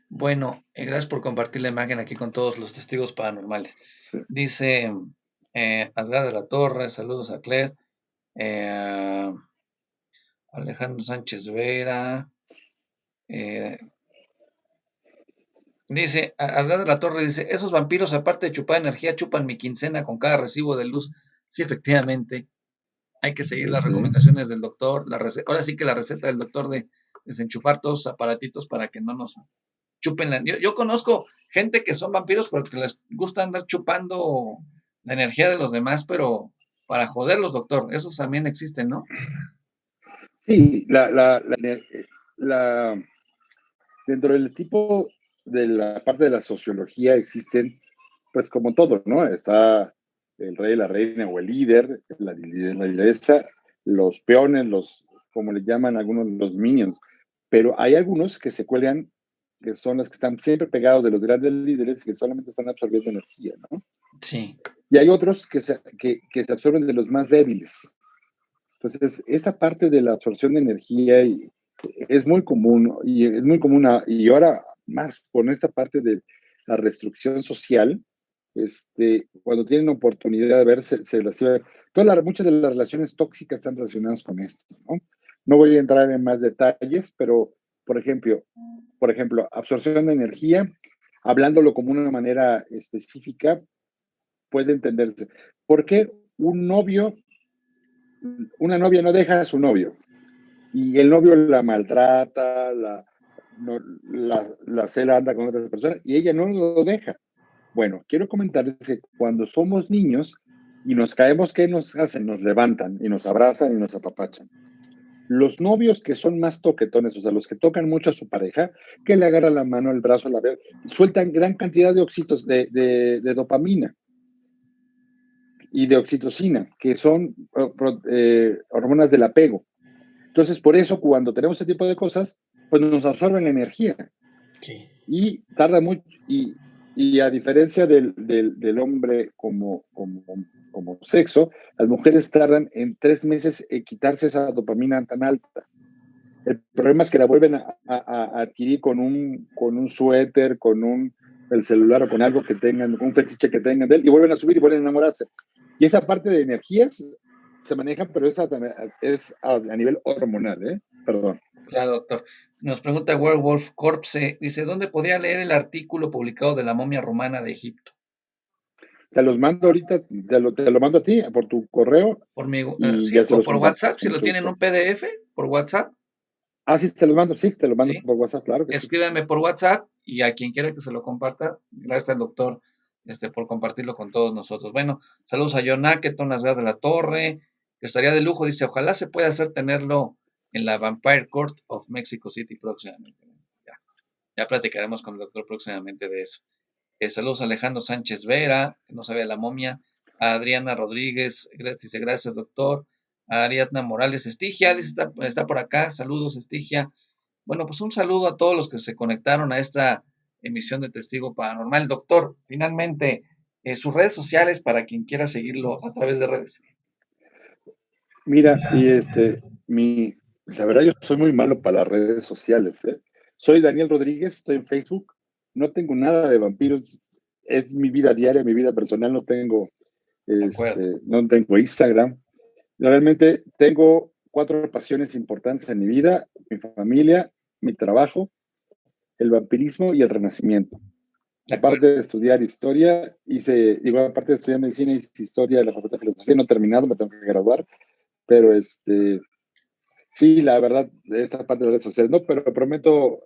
S2: Bueno, gracias por compartir la imagen aquí con todos los testigos paranormales.
S3: Sí.
S2: Dice Asgar de la Torre, saludos a Claire, Alejandro Sánchez Vera, dice Asgar de la Torre, dice, esos vampiros aparte de chupar energía, chupan mi quincena con cada recibo de luz. Sí, efectivamente, hay que seguir las recomendaciones del doctor, ahora sí que la receta del doctor de desenchufar todos los aparatitos para que no nos chupen yo conozco gente que son vampiros porque les gusta andar chupando la energía de los demás, pero para joderlos, doctor, esos también existen, ¿no?
S3: Sí, dentro del tipo de la parte de la sociología existen, pues como todo, ¿no? Está el rey, la reina o el líder, la lideresa, los peones, como le llaman algunos, los minions. Pero hay algunos que se cuelgan, que son los que están siempre pegados de los grandes líderes que solamente están absorbiendo energía, ¿no?
S2: Sí.
S3: Y hay otros que se absorben de los más débiles. Entonces, esta parte de la absorción de energía es muy común, y ahora más con esta parte de la restricción social, cuando tienen oportunidad de ver, se las lleva. Muchas de las relaciones tóxicas están relacionadas con esto, ¿no? No voy a entrar en más detalles, pero, por ejemplo, absorción de energía, hablándolo como una manera específica, puede entenderse. ¿Por qué una novia no deja a su novio? Y el novio la maltrata, la cela, anda con otras personas, y ella no lo deja. Bueno, quiero comentarles que cuando somos niños y nos caemos, ¿qué nos hacen? Nos levantan y nos abrazan y nos apapachan. Los novios que son más toquetones, o sea, los que tocan mucho a su pareja, que le agarran la mano, el brazo, sueltan gran cantidad de oxitos, de dopamina y de oxitocina, que son hormonas del apego. Entonces, por eso, cuando tenemos este tipo de cosas, pues nos absorben la energía.
S2: Sí.
S3: Y tarda mucho, y a diferencia del hombre como sexo, las mujeres tardan en 3 meses en quitarse esa dopamina tan alta. El problema es que la vuelven a adquirir con un suéter, con el celular o con algo que tengan, con un fetiche que tengan de él, y vuelven a subir y vuelven a enamorarse. Y esa parte de energías se maneja, pero es a nivel hormonal, ¿eh? Perdón.
S2: Claro, doctor. Nos pregunta Werewolf Corpse, dice, ¿dónde podría leer el artículo publicado de la momia romana de Egipto?
S3: Te los mando ahorita, te lo mando a ti por tu correo.
S2: Por mi,
S3: Y
S2: sí,
S3: ya se los
S2: por
S3: comparto
S2: WhatsApp, si
S3: con
S2: lo
S3: mucho
S2: tienen en
S3: gusto.
S2: un PDF, por WhatsApp.
S3: Sí, te lo mando
S2: Sí.
S3: por WhatsApp, claro que sí.
S2: Escríbanme por WhatsApp y a quien quiera que se lo comparta, gracias al doctor por compartirlo con todos nosotros. Bueno, saludos a John Acketon, Asgard de la Torre, que estaría de lujo, dice, ojalá se pueda hacer tenerlo en la Vampire Court of Mexico City próximamente. Ya platicaremos con el doctor próximamente de eso. Saludos a Alejandro Sánchez Vera, que no sabía la momia, a Adriana Rodríguez, dice gracias doctor, a Ariadna Morales Estigia, dice está por acá, saludos Estigia. Bueno, pues un saludo a todos los que se conectaron a esta emisión de Testigo Paranormal. Doctor, finalmente, sus redes sociales para quien quiera seguirlo a través de redes.
S3: Mira, y la verdad yo soy muy malo para las redes sociales, ¿eh? Soy Daniel Rodríguez, estoy en Facebook, no tengo nada de vampiros, es mi vida diaria, mi vida personal, no tengo Instagram. Realmente tengo 4 pasiones importantes en mi vida: mi familia, mi trabajo, el vampirismo y el renacimiento. Aparte de estudiar historia, aparte de estudiar medicina, hice historia de la Facultad de Filosofía, no he terminado, me tengo que graduar, pero sí, la verdad, esta parte de redes sociales, no, pero prometo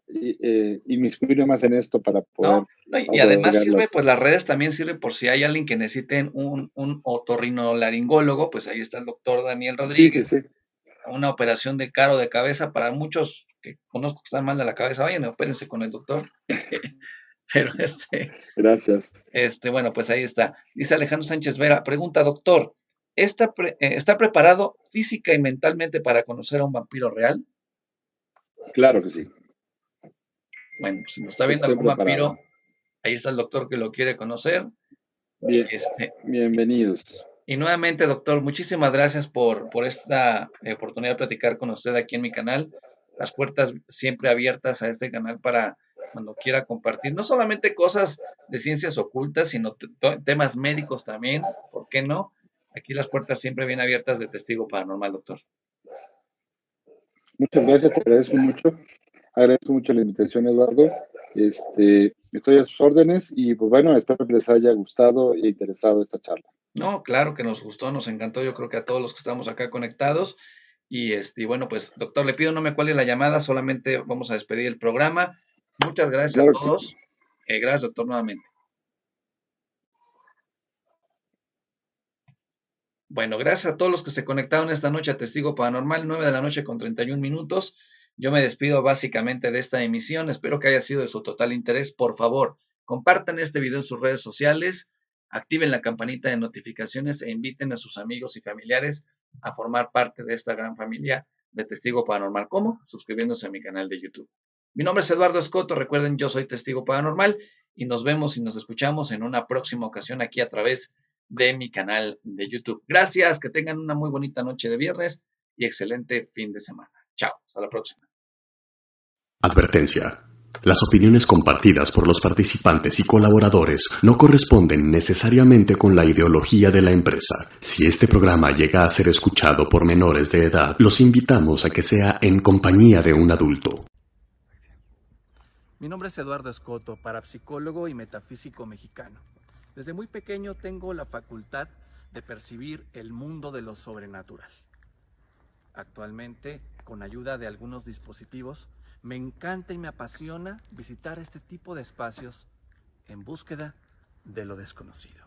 S3: inmiscuirme más en esto para poder.
S2: No, y además sirve, pues las redes también sirven por si hay alguien que necesiten un otorrinolaringólogo, pues ahí está el doctor Daniel Rodríguez.
S3: Sí.
S2: Una operación de cara o de cabeza, para muchos que conozco que están mal de la cabeza, vayan, opérense con el doctor. Pero
S3: Gracias.
S2: Bueno, pues ahí está. Dice Alejandro Sánchez Vera, pregunta, doctor, ¿está preparado física y mentalmente para conocer a un vampiro real?
S3: Claro que sí.
S2: Bueno, pues si nos está viendo algún vampiro, ahí está el doctor que lo quiere conocer.
S3: Bien, bienvenidos.
S2: Y nuevamente, doctor, muchísimas gracias por esta oportunidad de platicar con usted aquí en mi canal. Las puertas siempre abiertas a este canal para cuando quiera compartir, no solamente cosas de ciencias ocultas, sino temas médicos también, ¿por qué no? Aquí las puertas siempre bien abiertas de Testigo Paranormal, doctor.
S3: Muchas gracias, te agradezco mucho. Agradezco mucho la invitación, Eduardo. Estoy a sus órdenes y pues bueno, espero que les haya gustado e interesado esta charla.
S2: No, claro que nos gustó, nos encantó, yo creo que a todos los que estamos acá conectados. Y bueno, pues doctor, le pido no me cuelgue la llamada, solamente vamos a despedir el programa. Muchas gracias a todos. Sí. Gracias, doctor, nuevamente. Bueno, gracias a todos los que se conectaron esta noche a Testigo Paranormal, 9 de la noche con 31 minutos. Yo me despido básicamente de esta emisión. Espero que haya sido de su total interés. Por favor, compartan este video en sus redes sociales, activen la campanita de notificaciones e inviten a sus amigos y familiares a formar parte de esta gran familia de Testigo Paranormal. ¿Cómo? Suscribiéndose a mi canal de YouTube. Mi nombre es Eduardo Escoto. Recuerden, yo soy Testigo Paranormal y nos vemos y nos escuchamos en una próxima ocasión aquí a través de mi canal de YouTube. Gracias, que tengan una muy bonita noche de viernes y excelente fin de semana. Chao, hasta la próxima.
S1: Advertencia. Las opiniones compartidas por los participantes y colaboradores no corresponden necesariamente con la ideología de la empresa. Si este programa llega a ser escuchado por menores de edad, los invitamos a que sea en compañía de un adulto.
S5: Mi nombre es Eduardo Escoto, parapsicólogo y metafísico mexicano. Desde muy pequeño tengo la facultad de percibir el mundo de lo sobrenatural. Actualmente, con ayuda de algunos dispositivos, me encanta y me apasiona visitar este tipo de espacios en búsqueda de lo desconocido.